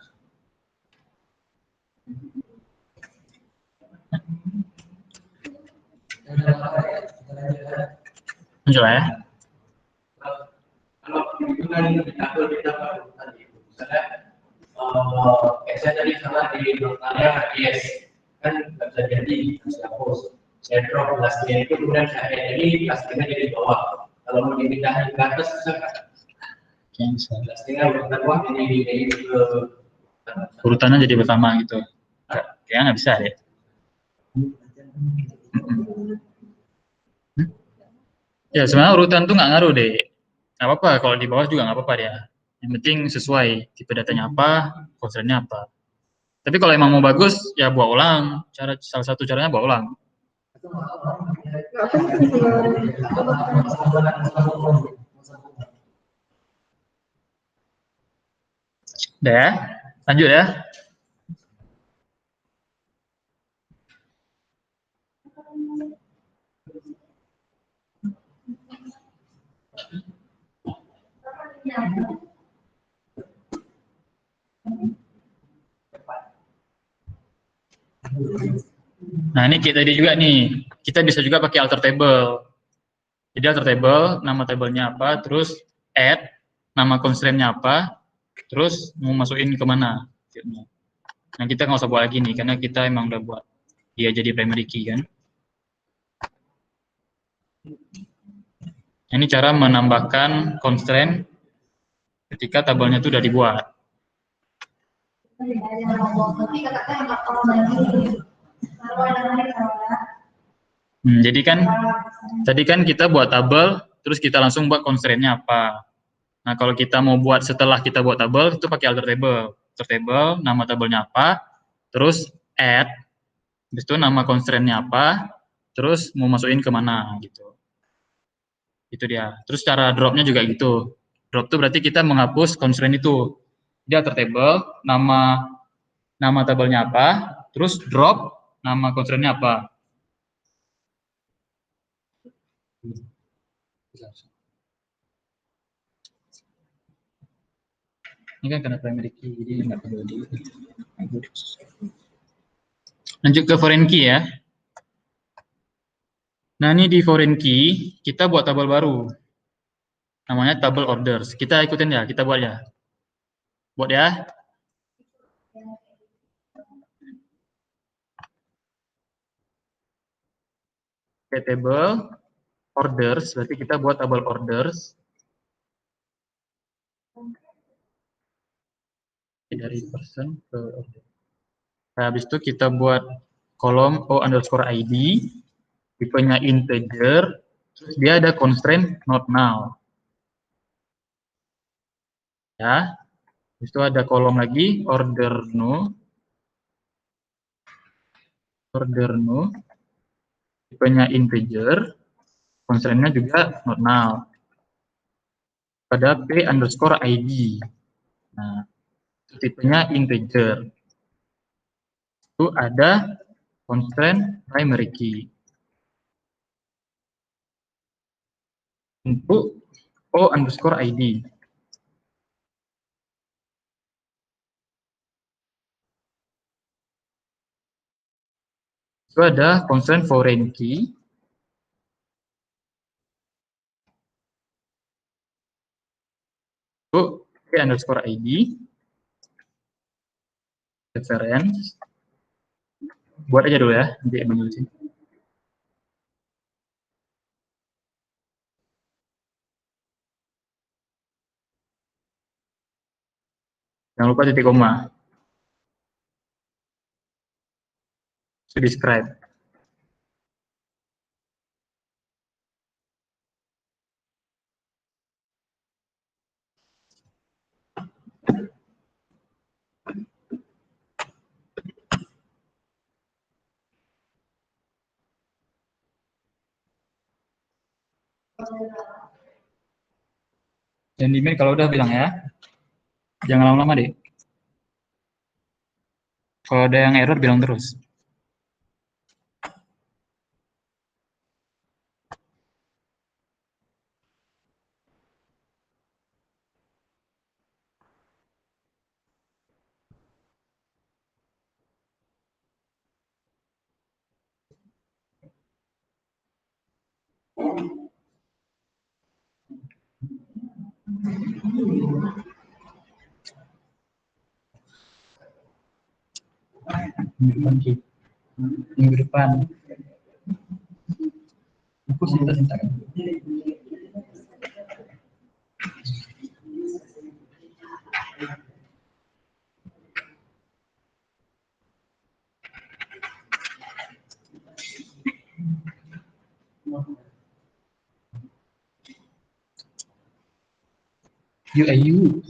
Speaker 1: Lanjut ya.
Speaker 4: Kalau itu kan kita tadi, misalnya saya tadi salah di notalnya yes, kan nggak bisa jadi harus hapus. Saya drop lastnya itu kemudian saya jadi lastnya jadi di bawah. Kalau mau dipindahin ke atas bisa nggak? Lastnya urutan uang jadi ke
Speaker 1: Urutannya jadi pertama gitu. Kayaknya nggak bisa deh. Ya sebenarnya urutan tuh nggak ngaruh deh. Nggak apa-apa kalau di bawah juga nggak apa-apa dia. Yang penting sesuai tipe datanya apa, konsennya apa. Tapi kalau emang mau bagus ya buat ulang. Salah satu caranya buat ulang. Udah ya, lanjut ya. Nah ini kayak tadi juga nih, kita bisa juga pakai alter table. Jadi alter table, nama tabelnya apa, terus add, nama constraint-nya apa, terus mau masukin kemana. Nah kita nggak usah buat lagi nih, karena kita emang udah buat dia jadi primary key kan. Ini cara menambahkan constraint ketika tabelnya itu udah dibuat. Jadi kan tadi kan kita buat tabel, terus kita langsung buat constraint-nya apa. Nah kalau kita mau buat setelah kita buat tabel, itu pakai alter table. Alter table, nama tabelnya apa, terus add, habis itu nama constraint-nya apa, terus mau masukin kemana gitu. Itu dia. Terus cara drop-nya juga gitu. Drop itu berarti kita menghapus constraint itu. Dia alter table, nama tabelnya apa, terus drop, nama constraint-nya apa. Ini kan karena primary key, jadi nggak perlu di. Lanjut ke foreign key ya. Nah ini di foreign key, kita buat tabel baru. Namanya table orders. Kita ikutin ya, kita buat ya. Buat ya. Oke, table orders, berarti kita buat tabel orders. dari person ke order. Nah, habis itu kita buat kolom O_ID, tipenya integer, terus dia ada constraint not null. Ya, habis itu ada kolom lagi order no, tipenya integer, constraint-nya juga not null. Pada P_ID. Nah, tipenya integer. Itu ada constraint primary key. Untuk O_ID. Itu ada constraint foreign key. Itu P_ID. Reference. Buat aja dulu ya, nanti menulisin. Jangan lupa titik koma. To describe. Dan di mail kalau udah bilang ya. Jangan lama-lama deh. Kalau ada yang error bilang terus. Minggu depan. Aku cinta-cinta. You.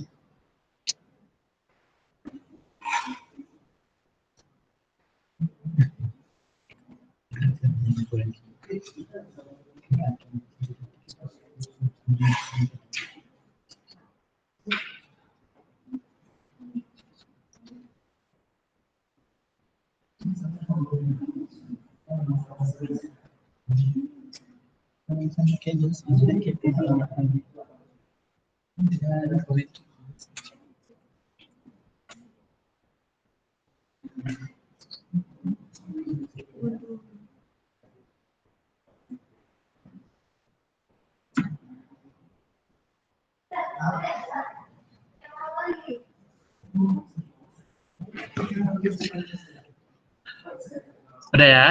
Speaker 1: Ada ya?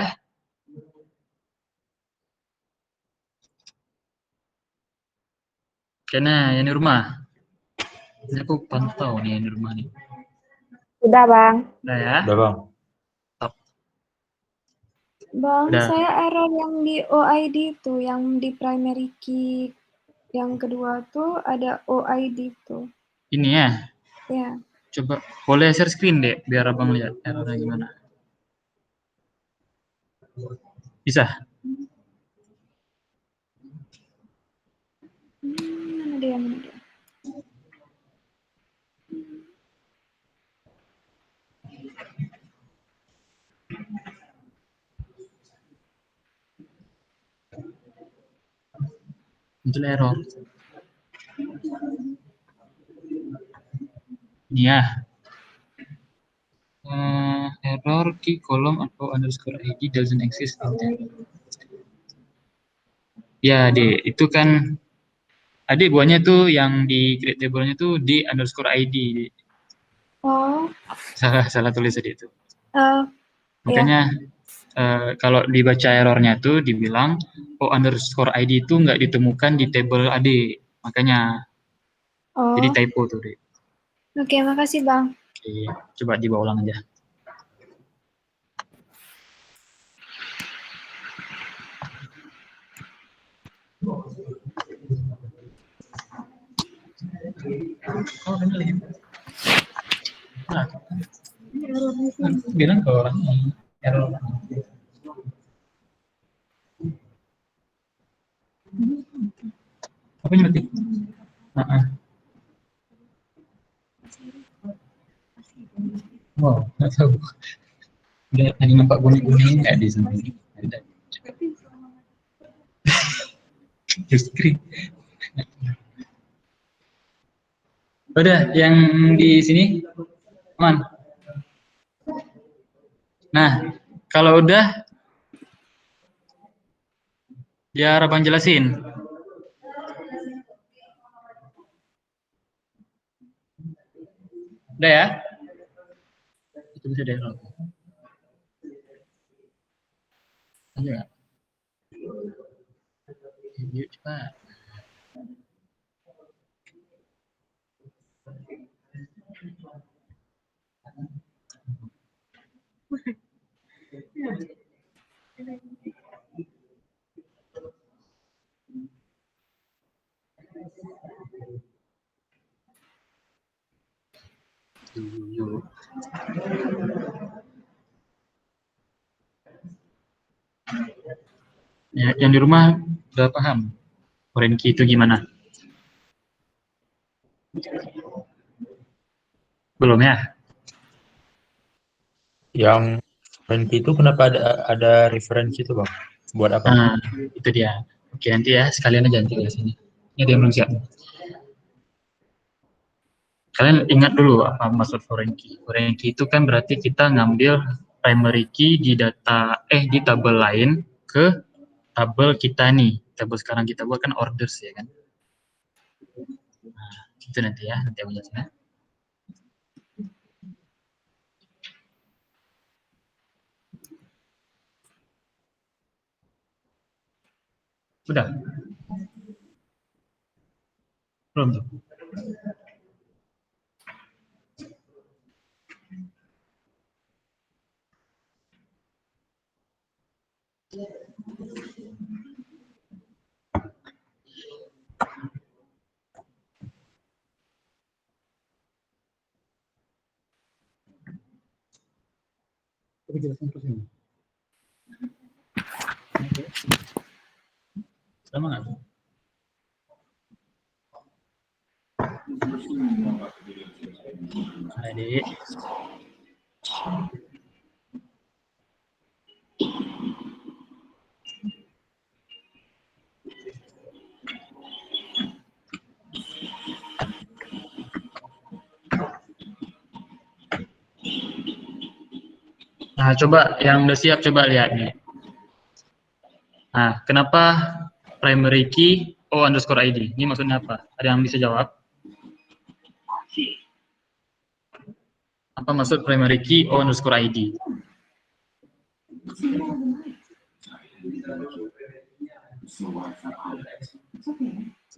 Speaker 1: Kena yang di rumah. Ini aku pantau nih yang di rumah nih.
Speaker 9: Udah, Bang.
Speaker 1: Udah ya?
Speaker 6: Udah, Bang.
Speaker 1: Top.
Speaker 10: Bang,
Speaker 1: Udah.
Speaker 10: saya error yang di OID tuh, yang di primary key. Yang kedua tuh ada OID tuh.
Speaker 1: Ini ya?
Speaker 10: Ya.
Speaker 1: Coba boleh share screen deh, biar abang lihat errornya gimana. Bisa?
Speaker 10: Mana dia?
Speaker 1: Muncul error. Ini ya. Error key column atau underscore ID doesn't exist in table. Ya, D. Itu kan adik buahnya tuh yang di create table-nya tuh di underscore ID.
Speaker 10: Oh.
Speaker 1: Salah tulis tadi itu.
Speaker 10: Ya.
Speaker 1: Makanya kalau dibaca errornya tuh dibilang underscore ID itu nggak ditemukan di table AD. Makanya jadi typo tuh, Dek.
Speaker 10: Oke, makasih Bang.
Speaker 1: Oke, coba dibawa ulang aja. Nah, bilang ke orang error. Apa yang mati? Wow, nggak tahu. Dia hanya nampak kuning-kuning nggak di sana. Ada. Justru. Udah, yang di sini aman. Nah, kalau udah, biar abang jelasin. Udah ya? Itu bisa deh. Ayo nggak? Yuk cepat. Yuk. Ya, yang di rumah udah paham foreign key itu gimana? Belum ya?
Speaker 6: Yang foreign key itu kenapa ada referensi itu bang? Buat apa?
Speaker 1: Nah, itu dia. Oke, nanti ya sekalian aja nanti di sini. Ini ada yang belum siap. Kalian ingat dulu apa maksud foreign key. Foreign key itu kan berarti kita ngambil primary key di di tabel lain ke tabel kita nih. Tabel sekarang kita buat kan orders ya kan. Nah, itu nanti ya, nanti aku jelasin ya. Sudah? Belum tuh? Aku jelasin terus ini. Oke. Sama nggak? Adik. Nah, coba yang udah siap coba lihat nih. Nah, kenapa primary key O_ID? Ini maksudnya apa? Ada yang bisa jawab? Apa maksud primary key O_ID?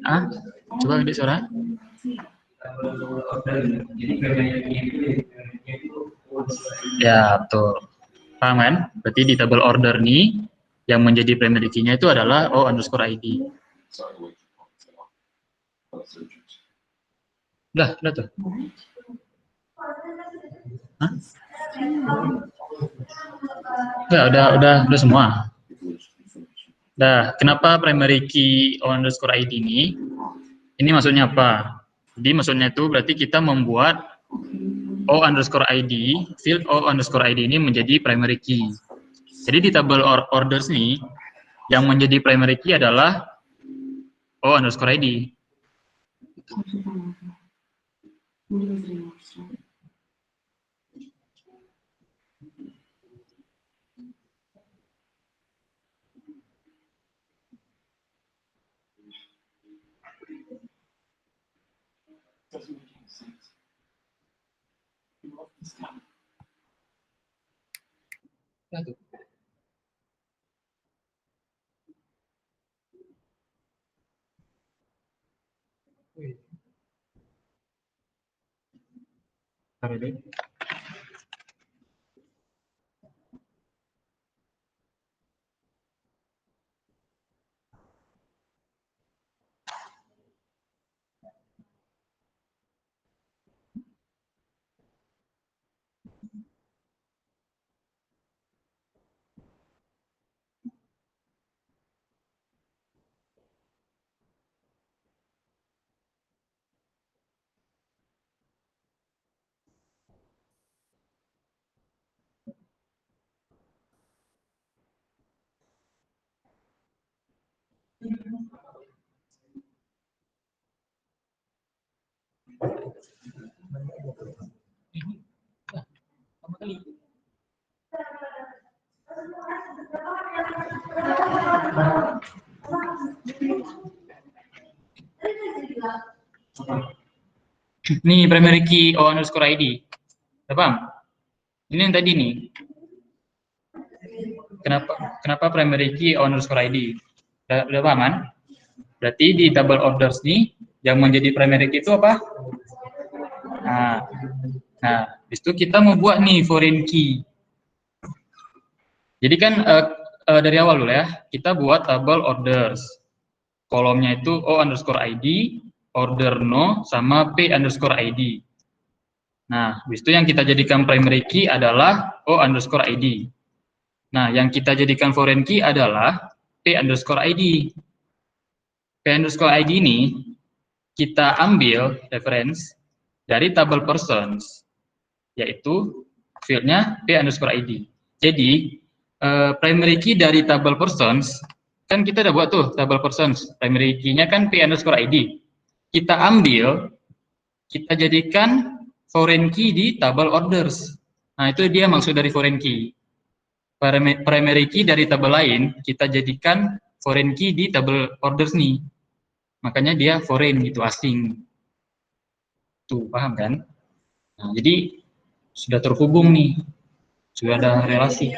Speaker 1: Ah, coba gede suara. Ya, betul. Paham kan? Berarti di tabel order nih, yang menjadi primary key-nya itu adalah O_ID. Udah tuh. Hah? Ya, udah semua. Nah, kenapa primary key O_ID ini? Ini maksudnya apa? Jadi maksudnya itu berarti kita membuat O_ID, field O_ID ini menjadi primary key. Jadi di tabel orders nih, yang menjadi primary key adalah O_ID. Satu. Taruh dulu. Nih primary key O underscore ID. Udah paham? Ini yang tadi nih. Kenapa primary key O underscore ID? Udah paham kan? Berarti di table orders nih yang menjadi primary key itu apa? Nah, itu kita mau buat nih foreign key. Jadi kan dari awal dulu ya, kita buat table orders. Kolomnya itu O underscore ID, order no, sama P underscore ID. Nah, habis itu yang kita jadikan primary key adalah O underscore ID. Nah, yang kita jadikan foreign key adalah P underscore ID. P underscore ID ini kita ambil reference dari table persons, yaitu fieldnya P underscore ID. Jadi, primary key dari table persons, kan kita udah buat tuh table persons, primary key-nya kan P underscore ID. Kita ambil, kita jadikan foreign key di table orders. Nah, itu dia maksud dari foreign key. Primary key dari table lain, kita jadikan foreign key di table orders nih. Makanya dia foreign gitu, asing. Tuh, paham kan? Nah, jadi sudah terhubung nih. Sudah ada relasi.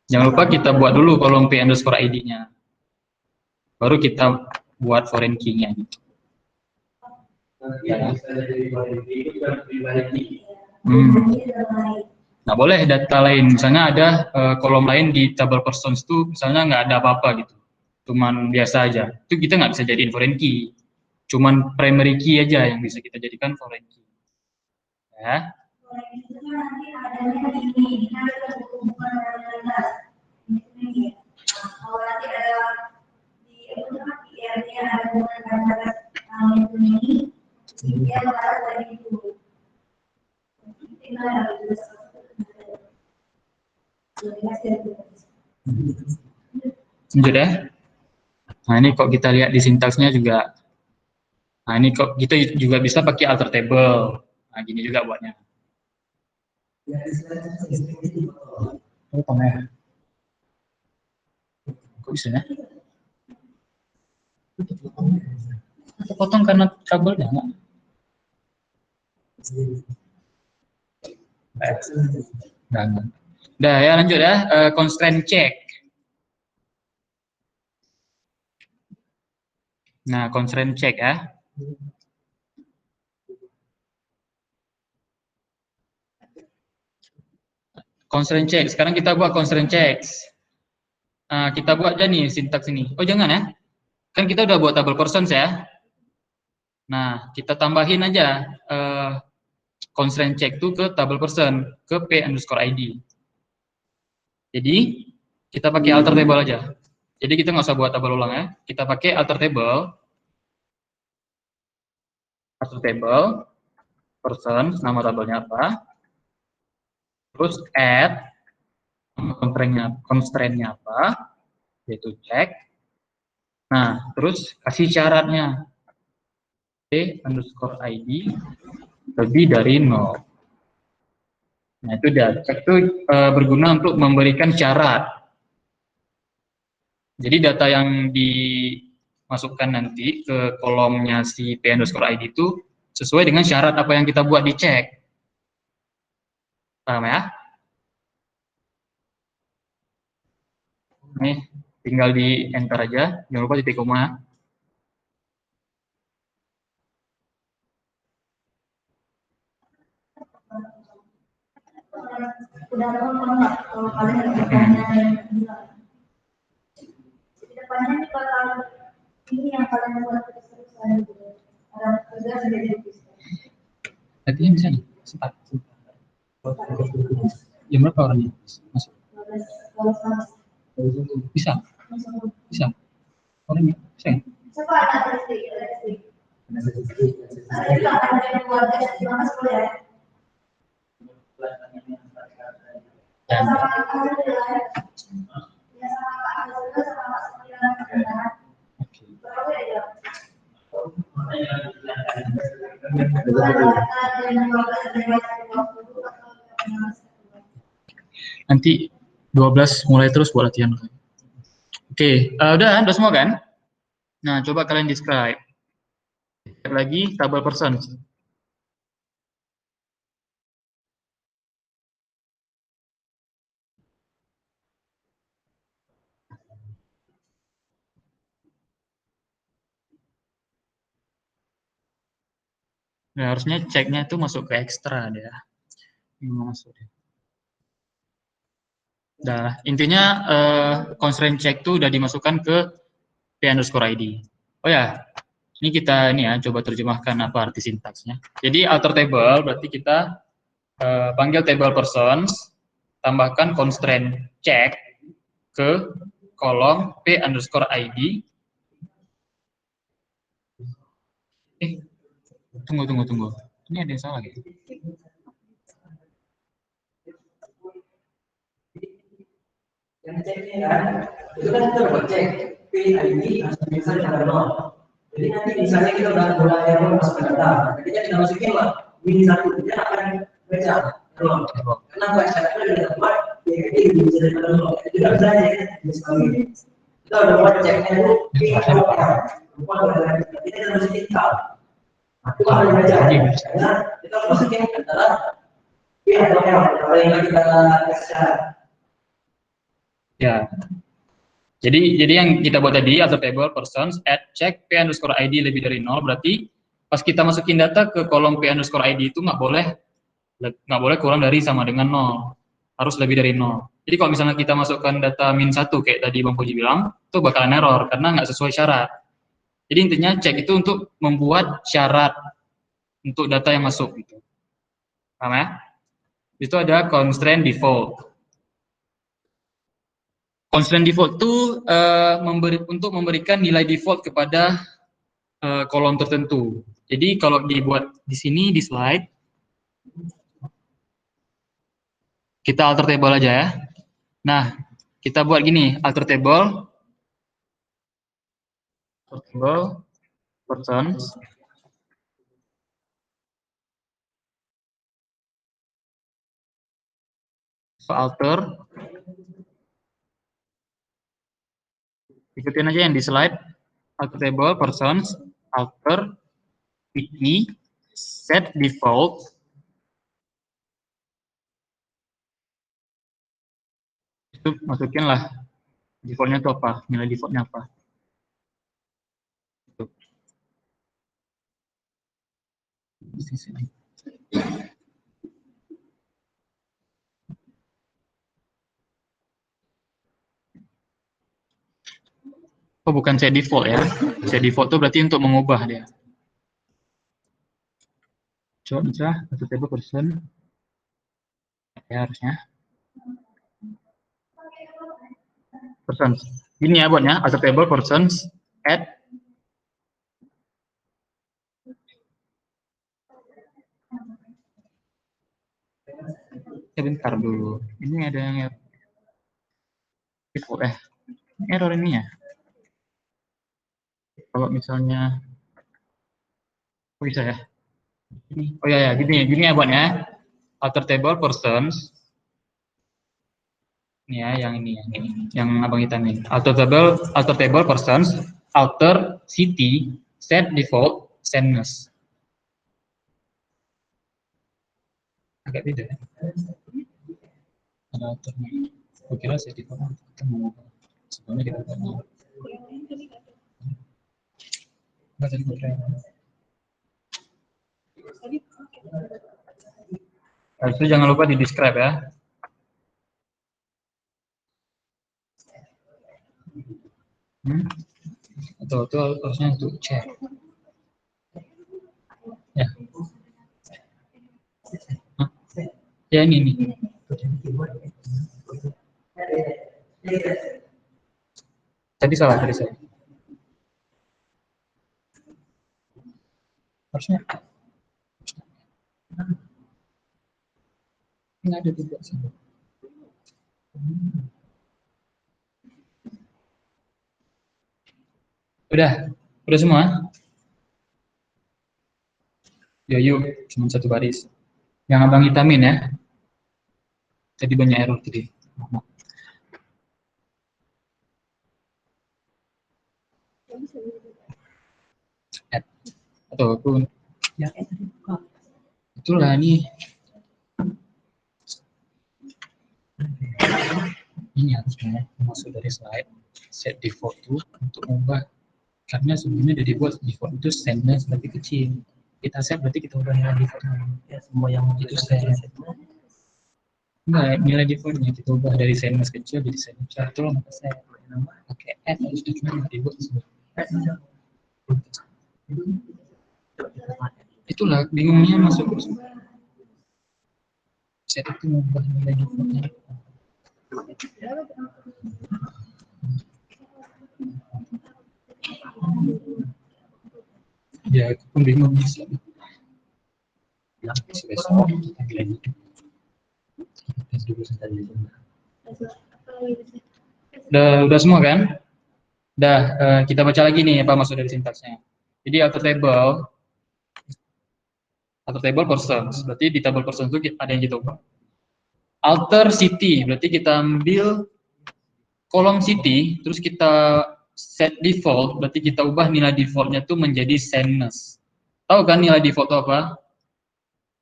Speaker 1: Jangan lupa kita buat dulu kolom P underscore ID-nya. Baru kita buat foreign key-nya. Nah, boleh data lain. Misalnya ada kolom lain di table persons itu, misalnya nggak ada apa-apa gitu. Cuman biasa aja. Itu kita nggak bisa jadiin foreign key. Cuman primary key aja yang bisa kita jadikan foreign key. Ya. Lanjut ya. Nah, ini kok kita lihat di sintaksnya juga. Nah, ini kok kita juga bisa pakai alter table. Nah, gini juga buatnya. Kok bisa ya? Aku potong karena kabelnya enggak? Enggak. Udah ya, lanjut ya. Constraint check. Nah, constraint check ya. Constraint check. Sekarang kita buat constraint check. Nah, kita buat aja nih sintaks ini. Oh, jangan ya. Kan kita udah buat table persons ya. Nah, kita tambahin aja constraint check itu ke table person, ke P underscore ID. Jadi, kita pakai alter table aja. Jadi, kita nggak usah buat tabel ulang ya. Kita pakai alter table. Alter table, person, nama tabelnya apa. Terus add, constraint-nya apa, yaitu check. Nah, terus kasih syaratnya. P underscore ID lebih dari 0. Nah, itu dia. Check itu berguna untuk memberikan syarat. Jadi data yang dimasukkan nanti ke kolomnya si P underscore ID itu sesuai dengan syarat apa yang kita buat di check. Paham ya? Nih, tinggal di enter aja. Jangan lupa titik koma.
Speaker 3: udah tahu apa enggak kalau kalian ada pertanyaan yang bilang. Di depannya ini bakal ini yang kalian buat terus-terusan gitu. Ada kerja sudah jadi.
Speaker 1: Latihan di sana. Sempat. Jam berapa orangnya? Masuk. Bisa. Bisa. Orangnya bisa.
Speaker 3: Siapa ada listrik? Ada yang keluarga di mana sekolah ya?
Speaker 1: Nanti 12 mulai terus buat latihan. Oke, udah semua kan? Nah, coba kalian describe. Lagi tabel person. Nah, harusnya ceknya itu masuk ke ekstra deh. Masuk deh. Nah, intinya constraint check itu udah dimasukkan ke p_id. Oh ya, ini kita coba terjemahkan apa arti sintaksnya. Jadi alter table berarti kita panggil table persons, tambahkan constraint check ke kolom p_id. Tunggu. Ini ada yang salah gitu.
Speaker 4: Yang ceknya kan, itu kan kita buat cek PID misalnya ada 0. Jadi nanti misalnya kita udah mulai error masuk ke data, ketika kita masukin lah win 1, dia akan baca 0. Karena bacaannya udah buat PID bisa daripada 0. Itu tidak bisa aja misalnya. Kita udah buat ceknya itu PID lupa kalau kita masukin tal. Itu akan baca. Karena kita masukin adalah PID kalau yang kita kasih.
Speaker 1: Ya, jadi yang kita buat tadi alter table persons at check p_id lebih dari 0 berarti pas kita masukin data ke kolom p_id itu nggak boleh kurang dari sama dengan 0, harus lebih dari 0. Jadi kalau misalnya kita masukkan data -1 kayak tadi Bang Puji bilang, itu bakalan error karena nggak sesuai syarat. Jadi intinya check itu untuk membuat syarat untuk data yang masuk gitu. Paham ya? Itu ada constraint default. Constraint default itu untuk memberikan nilai default kepada kolom tertentu. Jadi kalau dibuat di sini di slide, kita alter table aja ya. Nah, kita buat gini, alter table persons alter. Ikutin aja yang di slide. Alter table persons alter wiki set default itu masukin lah defaultnya itu apa, nilai defaultnya apa. Oh, bukan set default ya. Set default itu berarti untuk mengubah dia. Coba bisa alter table person ya harusnya. Persons. Ini ya buatnya alter table persons add bentar dulu. Ini ada yang default error ini ya. Kalau misalnya bisa ya. Oh ya gini ya buatnya. Alter table persons. Ini ya yang ini yang abang hitamin. Alter table persons alter city set default sameness. Agak beda ya. Ada alternya. Aku kira set default kita mau sebenarnya kita mau. Itu jangan lupa di describe ya. Atau itu harusnya untuk cek. Ya. Hah? Ya ini nih. Tadi salah tadi saya. Harusnya nggak ada juga sih. Udah semua? Ya yuk, cuma satu baris. Yang abang hitamin ya. Tadi banyak error tadi. Atau aku itulah nih. Ini harusnya masuk dari slide set default itu untuk ubah, karena sebelumnya dari default itu sendness berarti kecil, kita set berarti kita ubah nilai defaultnya ya, semua yang itu set enggak, nilai defaultnya kita ubah dari sendness kecil jadi sendness besar, itu loh maka saya pakai add harus cuma default itulah bingungnya masuk set itu mengubah nilai defaultnya. Ya, aku pun bingung sih. Besok kita lagi. Udah semua kan? Kita baca lagi nih apa maksud dari sintaksnya. Jadi outer table persons, berarti di table persons itu ada yang kita ubah. Alter city, berarti kita ambil kolom city, terus kita set default, berarti kita ubah nilai defaultnya tuh menjadi sendness. Tahu kan nilai default itu apa?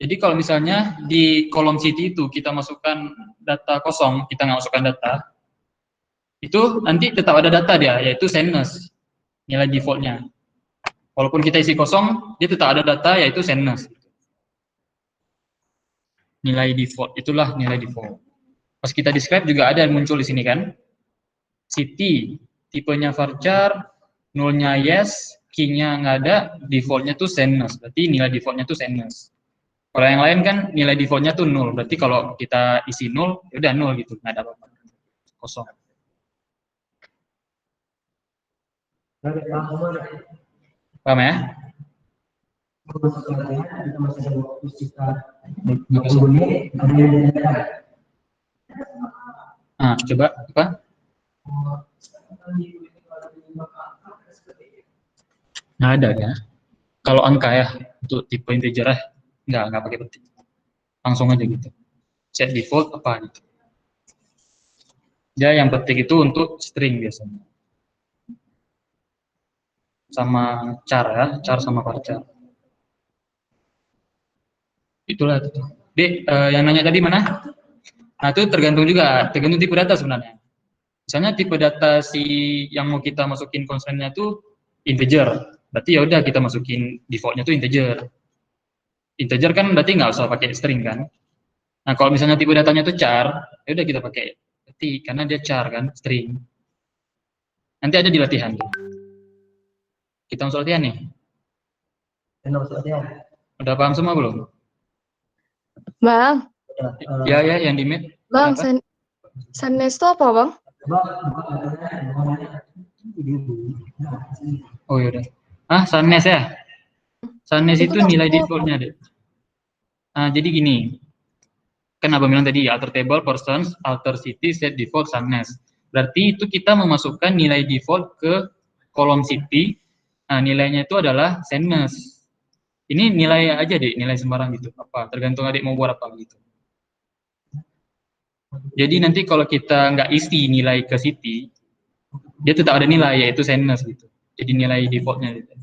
Speaker 1: Jadi kalau misalnya di kolom city itu kita masukkan data kosong, kita nggak masukkan data, itu nanti tetap ada data dia, yaitu sendness, nilai defaultnya. Walaupun kita isi kosong, dia tetap ada data, yaitu sendness. Nilai default, itulah nilai default. Pas kita describe juga ada yang muncul di sini kan. City, tipenya varchar, nullnya yes, key-nya nggak ada, defaultnya tuh sendness, berarti nilai defaultnya tuh sendness. Kalau yang lain kan nilai defaultnya tuh null, berarti kalau kita isi null, ya udah null gitu, nggak ada apa-apa, kosong. Paham ya? Nah, coba apa? Nggak ada ya. Kalau angka ya, untuk tipe integer nggak pakai petik. Langsung aja gitu. Set default apa gitu. Ya, yang petik itu untuk string biasanya. Sama char ya, char sama varchar. Itulah itu. Dek, yang nanya tadi mana? Nah, itu tergantung tipe data sebenarnya. Misalnya tipe data yang mau kita masukin constraint-nya itu integer. Berarti ya udah kita masukin default-nya itu integer. Integer kan berarti nggak usah pakai string kan. Nah, kalau misalnya tipe datanya itu char, ya udah kita pakai petik karena dia char kan, string. Nanti ada di latihan. Kita masuk latihan nih. Udah paham semua belum?
Speaker 9: Bang.
Speaker 1: Ya, yang di mid.
Speaker 9: Bang, sendness itu apa, Bang?
Speaker 1: Oh ya udah. Sendness ya. Sendness itu nilai defaultnya deh. Nah, jadi gini. Kan abang bilang tadi alter table, persons, alter city, set default, sendness. Berarti itu kita memasukkan nilai default ke kolom city. Nah, nilainya itu adalah sendness. Ini nilai aja deh, nilai sembarang gitu. Apa? Tergantung adik mau buat apa gitu. Jadi nanti kalau kita nggak isi nilai ke city, dia tetap ada nilai, yaitu sendness gitu. Jadi nilai defaultnya gitu.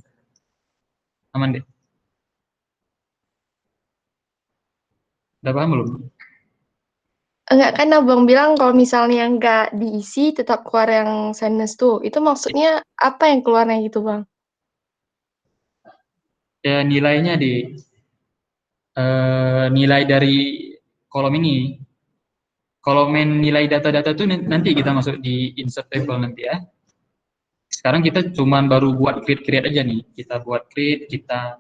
Speaker 1: Aman deh. Udah paham belum?
Speaker 9: Enggak, kan abang bilang kalau misalnya nggak diisi tetap keluar yang sendness tuh. Itu maksudnya apa yang keluarnya gitu, Bang?
Speaker 1: Ya nilainya di nilai dari kolom ini. Kalau main nilai data-data itu nanti kita masuk di insert table nanti ya. Sekarang kita cuman baru buat create aja nih. Kita buat create, kita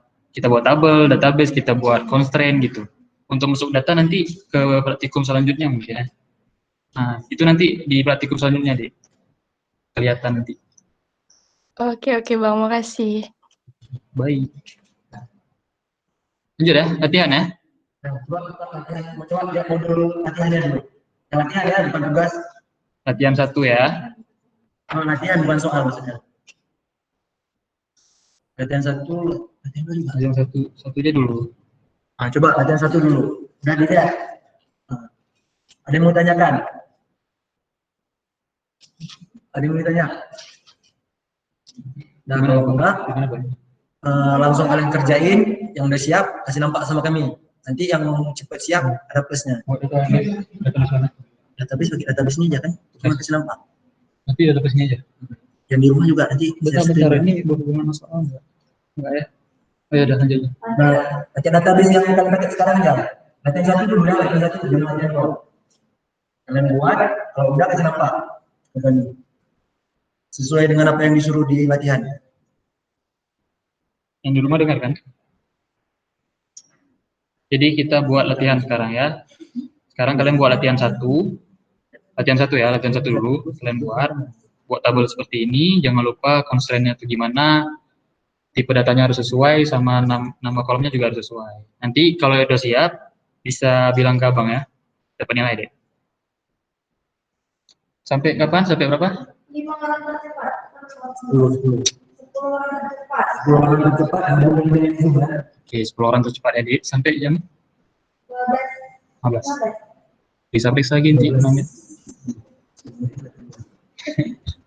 Speaker 1: buat tabel, database, kita buat constraint gitu. Untuk masuk data nanti ke praktikum selanjutnya mungkin ya. Nah, itu nanti di praktikum selanjutnya deh. Kelihatan nanti.
Speaker 9: Oke, Bang, makasih.
Speaker 1: Baik. Lanjut ya, latihan ya.
Speaker 4: Nah, coba lihat modul latihannya dulu. Yang latihan ya, bukan tugas.
Speaker 1: Latihan 1 ya.
Speaker 4: Oh, latihan bukan soal maksudnya. Latihan 1,
Speaker 1: Latihan 1 aja dulu.
Speaker 4: Nah, coba latihan 1 dulu. Udah dilihat. Nah, ada yang mau tanyakan? Ada yang mau ditanya? Nah, kalau enggak, langsung kalian kerjain, yang udah siap, kasih nampak sama kami. Nanti yang cepat siap, ada plusnya. Database pakai database ini aja kan? Cuma kasih nampak.
Speaker 1: Nanti database-nya aja.
Speaker 4: Yang di rumah juga nanti.
Speaker 1: Bentar, ini berhubungan sama soal enggak? Enggak ya? Oh ya udah lanjut.
Speaker 4: Nah, pakai database yang kalian pakai sekarang aja. Latihan 1 dulu ya, latihan 1 dulu latihan 2. Kalian buat, kalau udah kasih nampak. Sesuai dengan apa yang disuruh di latihan.
Speaker 1: Yang di rumah dengar kan? Jadi kita buat latihan sekarang ya. Sekarang kalian buat latihan 1. Latihan 1 ya, latihan 1 dulu. Kalian buat tabel seperti ini. Jangan lupa constraint-nya itu gimana. Tipe datanya harus sesuai sama nama kolomnya juga harus sesuai. Nanti kalau udah siap bisa bilang ke abang ya. Dapat nilai deh. Sampai kapan? Sampai berapa?
Speaker 3: 5 orang tercepat.
Speaker 4: 10
Speaker 3: orang tercepat.
Speaker 4: 10 orang tercepat.
Speaker 1: Oke, 10 orang tercepat edit sampai jam 15. Bisa periksa lagi nanti 6 menit.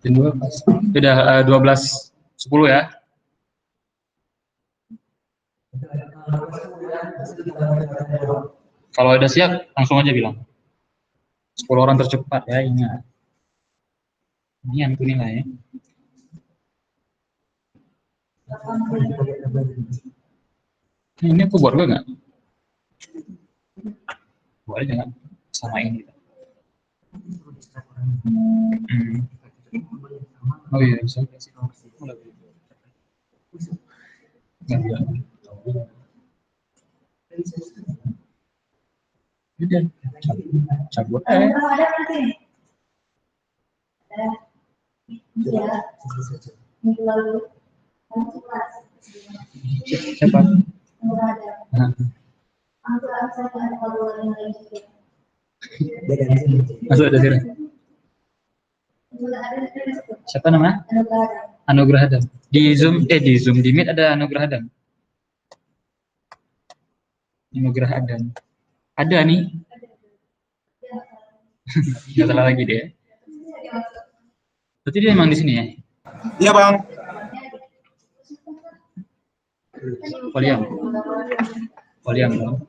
Speaker 1: Jam 12. Sudah 12.10 ya. Kalau udah siap langsung aja bilang. 10 orang tercepat ya, ingat. Ini yang nilai ya. Ini aku buat gue nggak? Buat aja nggak? Sama ini. Oh iya, bisa. Udah, cabut.
Speaker 3: Minggu lalu,
Speaker 1: Siapa? Masuk ada sini. Siapa nama? Anugrah Adam. Di Zoom, di Meet ada Anugrah Adam. Anugrah Adam. Ada nih. Nggak salah lagi deh. Berarti dia emang di sini ya?
Speaker 5: Iya bang.
Speaker 1: Poliam.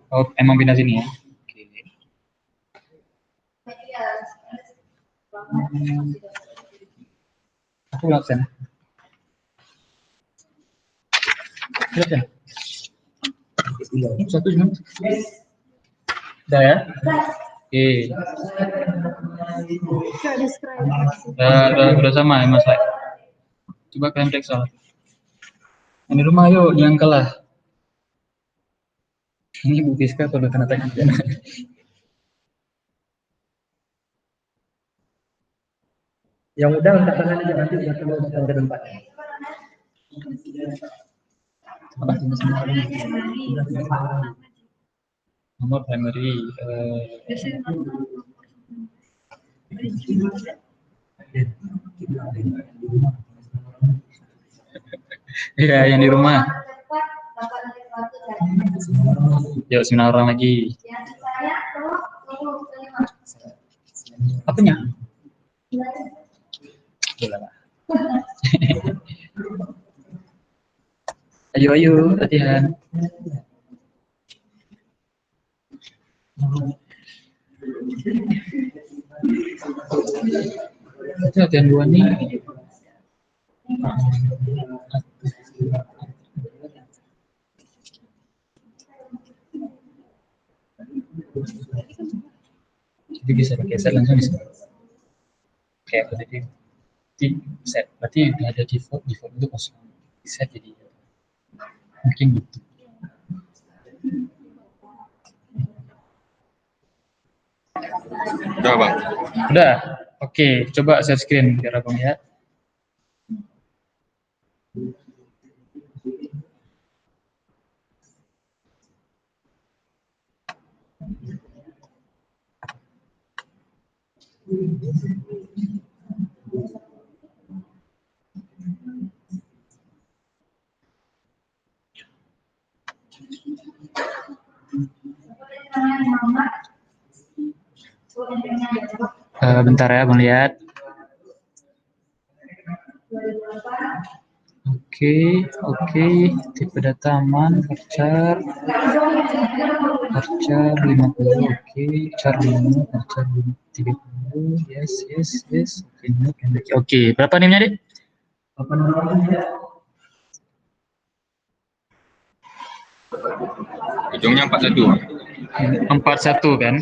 Speaker 1: Oh, emang pindah sini ya? Aku lihat sana. Satu cuma. Udah ya? Oke. Udah sama ya Mas. Coba kalian periksa. Yang di rumah yuk, jangan kalah. Ini Bu Fiska kalau tanda tangan.
Speaker 4: Yang udah angkat tangan aja nanti dia akan datang ke tempat.
Speaker 1: Nomor primary. Iya, yang di rumah. Yuk, 9 orang lagi. Apanya? Ayo, latihan. Latihan 2 nih. Jadi bisa pakai set langsung bisa. Kayak apa tadi? set. Berarti udah ada default itu kosong. Set jadi mungkin gitu.
Speaker 5: Udah bang.
Speaker 1: Udah. Oke, coba share screen biar abang ya. Bentar ya, Bang lihat. Oke, tipe data aman, varchar 50, oke, char 5, varchar 30, yes, oke, berapa nimnya, Dek?
Speaker 5: Ujungnya 41.
Speaker 1: 41 kan?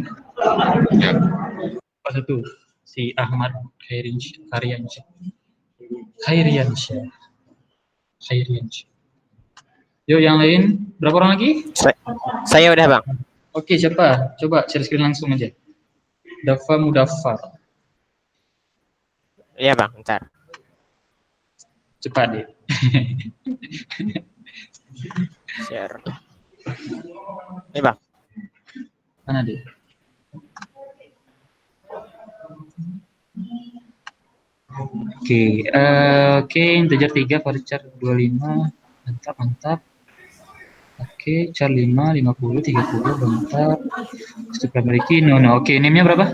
Speaker 5: Ya.
Speaker 1: 41. Si Ahmad Khairiansyah. Yuk yang lain, berapa orang lagi?
Speaker 2: Saya udah bang.
Speaker 1: Oke, siapa? Coba share screen langsung aja. Dafa Mudaffar.
Speaker 2: Iya bang, ntar.
Speaker 1: Cepat deh.
Speaker 2: Share. Ini bang.
Speaker 1: Mana deh? Oke, integer 3, varchar 25, mantap. Oke, char 5, 50, 30, mantap. Primary key, no. Oke, name-nya berapa?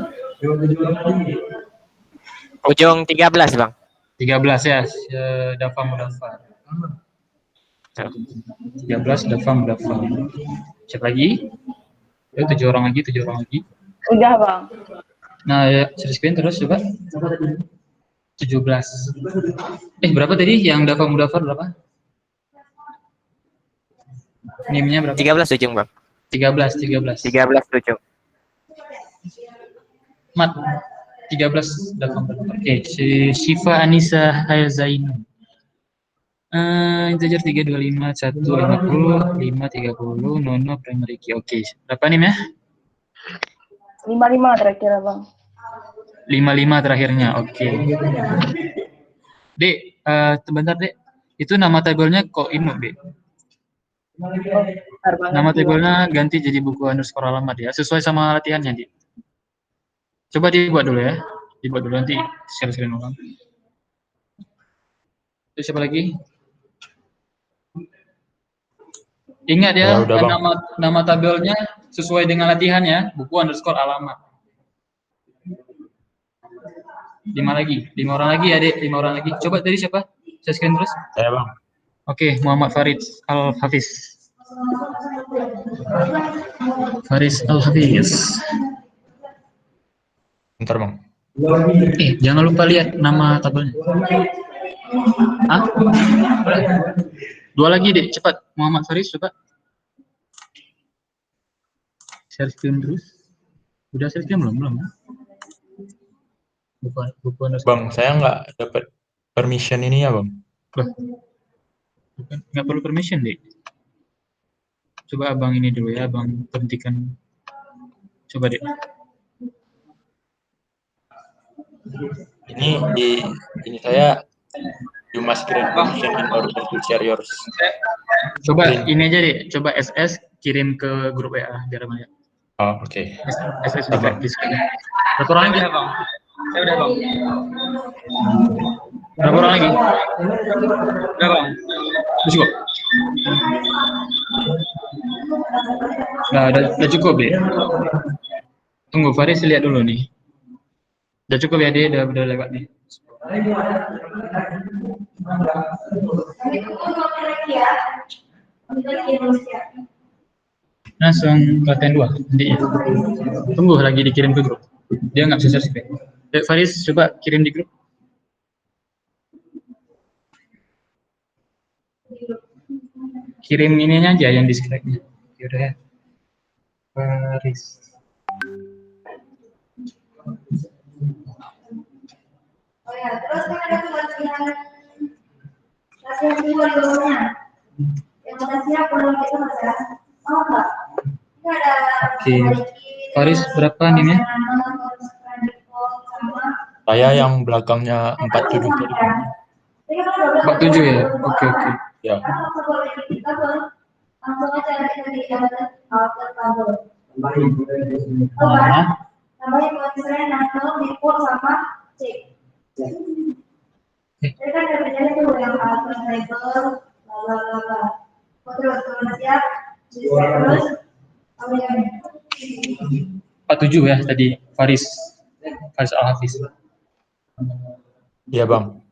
Speaker 2: Ujung 13 bang.
Speaker 1: 13 ya, Dafa Mudaffar. 13 Dafa Mudaffar. Siapa lagi? Ya, 7 orang lagi.
Speaker 9: Udah, Bang.
Speaker 1: Nah, ya, share screen terus coba. 17. Berapa tadi yang Dafa Mudaffar berapa? Name-nya berapa?
Speaker 2: 13 ujung bang.
Speaker 1: 13
Speaker 2: ujung.
Speaker 1: Mat 13 Dafa Mudaffar. Oke, Syifa Anissa Hayazainun. Integer 3, 25, 1, 50, 5, 30, Nono primary key. Oke, berapa nih ya?
Speaker 9: 55 terakhir, Bang.
Speaker 1: 55 terakhirnya, oke. Dek, sebentar Dek. Itu nama tabelnya kok Inu, Dek? Nama tabelnya ganti jadi buku underscore alamat ya, sesuai sama latihannya, Dek. Coba dibuat dulu ya. Dibuat dulu nanti share screen ulang. Terus siapa lagi? Ingat ya, nama tabelnya sesuai dengan latihannya, buku underscore alamat. 5 orang lagi ya, Dek. 5 orang lagi. Coba tadi siapa? Saya screen terus.
Speaker 6: Saya bang.
Speaker 1: Oke, Muhammad Farid Al-Hafiz.
Speaker 6: Bentar bang.
Speaker 1: Jangan lupa lihat nama tabelnya. Dua lagi, Dek. Cepat. Muhammad Farid, coba. Share screen terus. Udah share screen belum? Bukan.
Speaker 6: Bang, saya nggak dapat permission ini ya bang.
Speaker 1: Nggak perlu permission, Dek. Coba abang ini dulu ya, abang perhentikan. Coba, Dek.
Speaker 6: Ini saya you must grant permission in order to share yours.
Speaker 1: Coba ini aja, Dek. Coba SS kirim ke grup WA biar abang ya.
Speaker 6: Oh, oke.
Speaker 1: SS di berapa orang lagi, Bang? Saya udah, Bang. Berapa orang lagi? Udah, Bang. Cukup. Nah, udah cukup, Dek. Tunggu, Faris lihat dulu nih. Udah cukup ya, Dek? Udah lewat nih. Langsung latihan 2. Nanti ya. Tunggu lagi dikirim ke grup. Dia nggak bisa share screen. Faris, coba kirim di grup. Kirim ininya aja yang di Slack-nya. Yaudah ya. Faris.
Speaker 3: Ya, terus kan ada tuh latihan kedua di bawahnya. Yang udah siap belum itu mas ya? Mau nggak? Ini ada.
Speaker 1: Oke. Faris berapa nih?
Speaker 6: Saya yang belakangnya 47 tadi.
Speaker 1: 47 ya? Oke.
Speaker 6: Ya.
Speaker 3: Langsung aja kita di outlet tabel.
Speaker 1: Mana?
Speaker 3: Namanya kalau misalnya nano, nipur sama C. Jadi kan ada bedanya tuh yang outlet tabel, lalala. Terus kalau siap, terus apa yang
Speaker 1: 47 ya tadi Faris Al-Hafiz.
Speaker 6: Iya, Bang.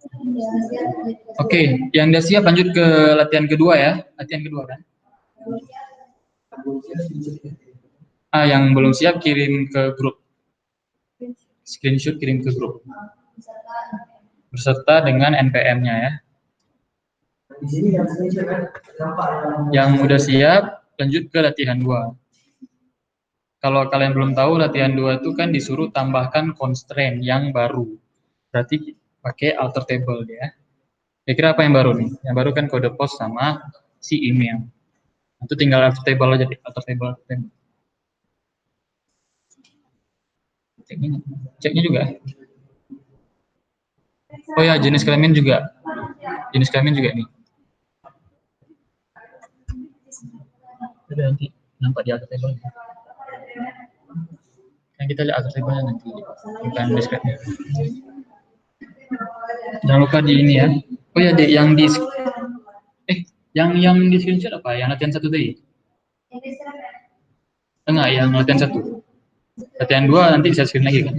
Speaker 1: Oke, yang udah siap lanjut ke latihan kedua ya. Latihan kedua kan? Yang belum siap kirim ke grup. Screenshot kirim ke grup. Beserta dengan NPM-nya ya.
Speaker 4: Di sini yang screenshot kan nampak
Speaker 1: Yang udah siap lanjut ke latihan 2. Kalau kalian belum tahu latihan 2 itu kan disuruh tambahkan constraint yang baru. Berarti pakai alter table ya. Kira-kira apa yang baru nih? Yang baru kan kode post sama si email. Itu tinggal alter table aja, alter table. Ceknya juga. Oh ya, jenis kelamin juga. Jenis kelamin juga nih. Udah nanti nampak di alter table. Kan kita lihat alter table nanti, bukan deskripsi. Jangan lupa di ini ya. Oh ya, Dek, yang di yang di screenshot apa? Yang latihan 1 tadi? Enggak, yang latihan 1. Latihan 2 nanti bisa screen lagi kan?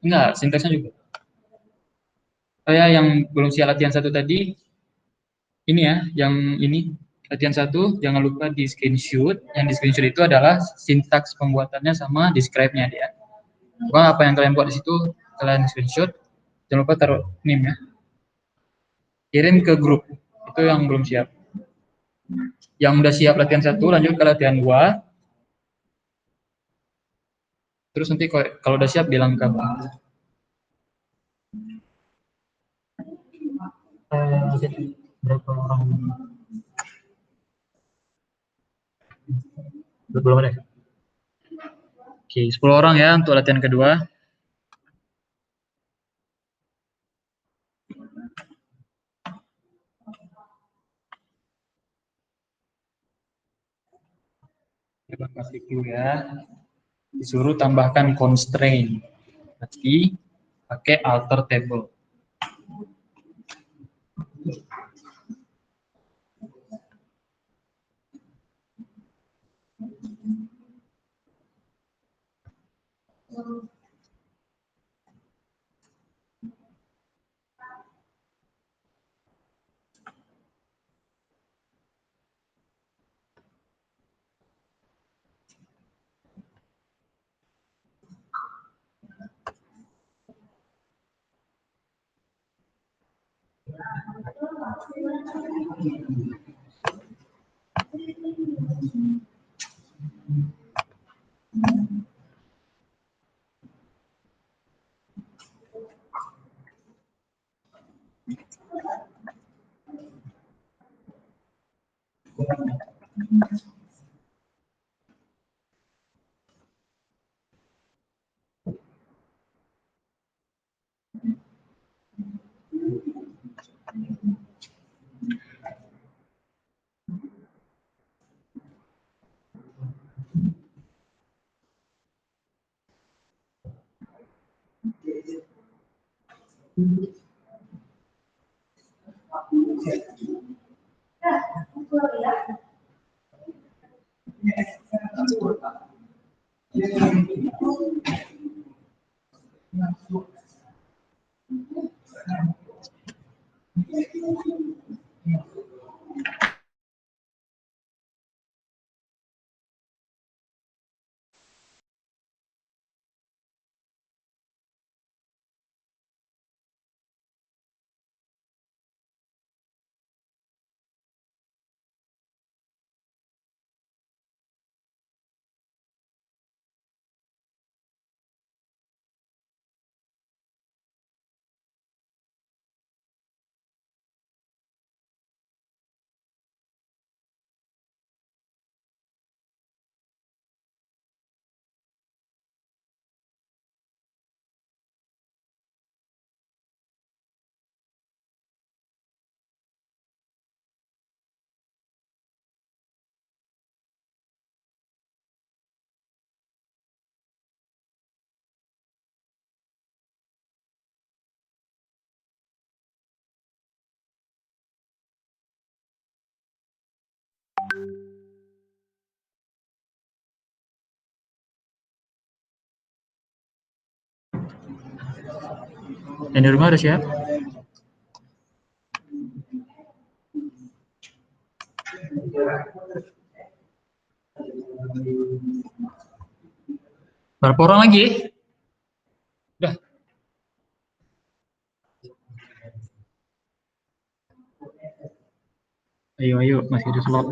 Speaker 1: Enggak, sintaksnya juga. Oh ya, yang belum siap latihan 1 tadi, ini ya, yang ini latihan 1 jangan lupa di screenshot. Yang di screenshot itu adalah sintaks pembuatannya sama describe-nya dia. Pokoknya apa yang kalian buat di situ kalian screenshot. Jangan lupa taruh name ya. Kirim ke grup. Itu yang belum siap. Yang udah siap latihan 1 lanjut ke latihan 2. Terus nanti kalau udah siap bilang kabar. Berapa orang? Belum ada. Oke, 10 orang ya untuk latihan kedua. Coba kasih clue ya. Disuruh tambahkan constraint. Berarti pakai alter table. Yang di rumah udah siap? Berapa orang lagi? Udah. Ayo, masih ada slot.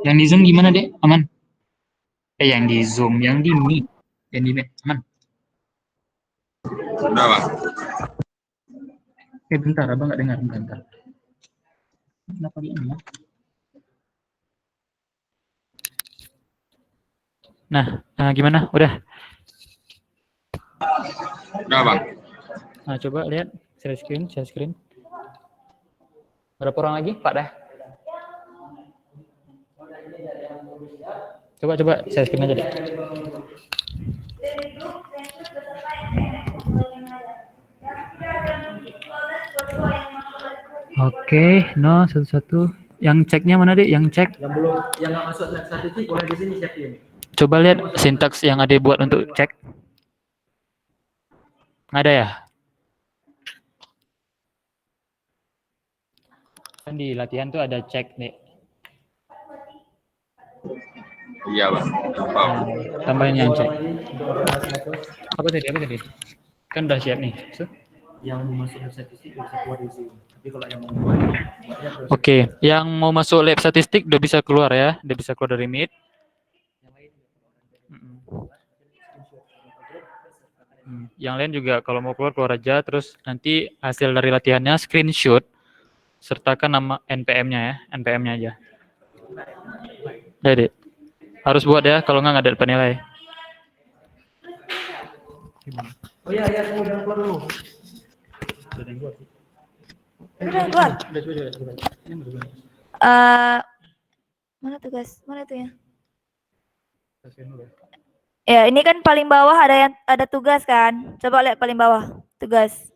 Speaker 1: Yang di Zoom gimana, Dek? Aman? Yang di Zoom, yang di Meet. Yang di Meet, aman?
Speaker 5: Udah, Bang.
Speaker 1: Bentar, Abang nggak dengar, bentar. Kenapa dia ini? Nah, gimana? Udah?
Speaker 5: Udah, Bang.
Speaker 1: Nah, coba lihat share screen. Berapa orang lagi, Pak dah? Coba share screen aja deh. Oke, no satu-satu. Yang ceknya mana, Dek? Yang cek.
Speaker 4: Yang belum, yang nggak masuk statistik boleh di sini siapin.
Speaker 1: Coba lihat sintaks yang ada buat untuk cek. Nggak ada ya? Kan di latihan tuh ada cek, Dek.
Speaker 5: Iya, Bang.
Speaker 1: Nah, tambahin yang cek. Apa tadi? Kan udah siap nih. So.
Speaker 4: Yang masuk statistik bisa keluar di sini. Tapi kalau yang mau buat,
Speaker 1: Oke, yang mau masuk lab statistik udah bisa keluar ya, udah bisa keluar dari Meet. Yang lain juga kalau mau keluar aja, terus nanti hasil dari latihannya screenshot, sertakan nama NPM-nya ya, NPM-nya aja. Jadi harus buat ya, kalau nggak ada penilai.
Speaker 4: oh iya, semua jangan keluar dulu.
Speaker 3: Udah keluar. Mana tugas? Mana tuh ya? Ya, ini kan paling bawah ada tugas kan? Coba lihat paling bawah, tugas.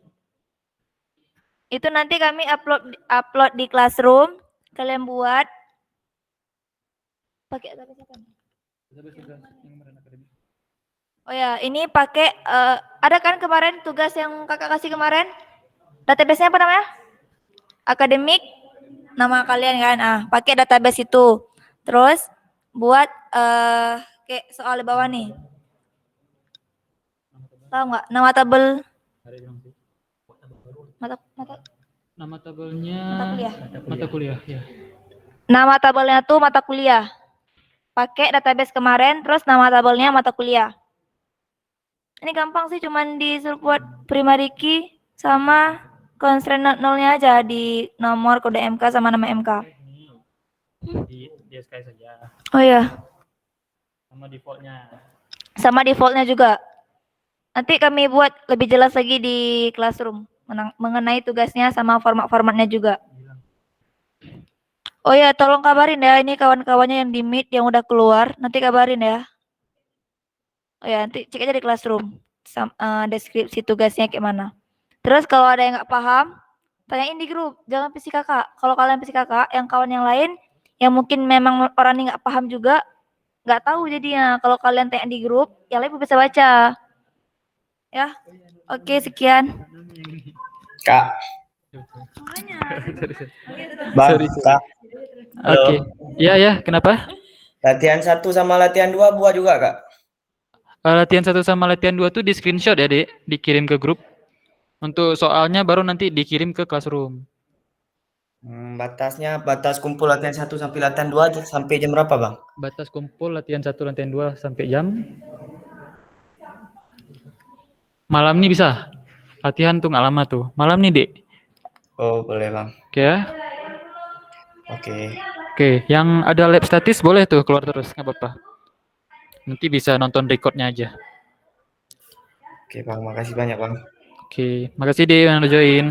Speaker 3: Itu nanti kami upload di Classroom. Kalian buat pakai apa? Oh ya, ini pakai ada kan kemarin tugas yang kakak kasih kemarin? Database-nya apa namanya? Akademik, nama kalian kan? Pakai database itu. Terus buat kayak soal di bawah nih. Tahu nggak? Nama tabel.
Speaker 1: Nama tabelnya
Speaker 3: mata kuliah.
Speaker 1: Ya.
Speaker 3: Nama tabelnya tuh mata kuliah. Pakai database kemarin, terus nama tabelnya mata kuliah. Ini gampang sih, cuman disuruh buat primary key sama constraint nolnya aja di nomor kode MK sama nama MK.
Speaker 1: Di SKS saja.
Speaker 3: Oh iya. Sama defaultnya juga. Nanti kami buat lebih jelas lagi di Classroom mengenai tugasnya sama format-formatnya juga. Oh ya, tolong kabarin ya, ini kawan-kawannya yang di Meet yang udah keluar, nanti kabarin ya. Oh ya, nanti cek aja di Classroom deskripsi tugasnya kayak mana. Terus kalau ada yang nggak paham, tanyain di grup, jangan PC kakak. Kalau kalian PC kakak, yang kawan yang lain, yang mungkin memang orang ini nggak paham juga, nggak tahu jadinya. Kalau kalian tanya di grup, yang lain bisa baca. Ya, oke, sekian.
Speaker 8: Kak. Bang, Kak.
Speaker 1: Oke. Iya, kenapa?
Speaker 8: Latihan 1 sama latihan 2 buat juga, Kak?
Speaker 1: Latihan 1 sama latihan 2 tuh di screenshot ya, Dek, dikirim ke grup. Untuk soalnya baru nanti dikirim ke Classroom.
Speaker 8: Batas kumpul latihan 1 sampai latihan 2 sampai jam berapa, Bang?
Speaker 1: Batas kumpul latihan 1, latihan 2 sampai jam malam nih bisa. Latihan tuh nggak lama tuh. Malam nih, Dek.
Speaker 8: Oh, boleh, Bang.
Speaker 1: Oke ya. Oke, yang ada lab statis boleh tuh keluar terus, nggak apa-apa. Nanti bisa nonton recordnya aja.
Speaker 8: Oke, Bang. Makasih banyak, Bang.
Speaker 1: Oke, makasih deh yang udah join.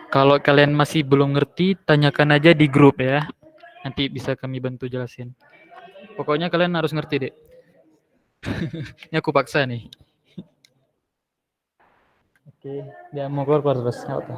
Speaker 1: Kalau kalian masih belum ngerti, tanyakan aja di grup ya. Nanti bisa kami bantu jelasin. Pokoknya kalian harus ngerti, Dek. Ini aku paksa nih. Oke, dia mau keluar terus, nggak apa-apa.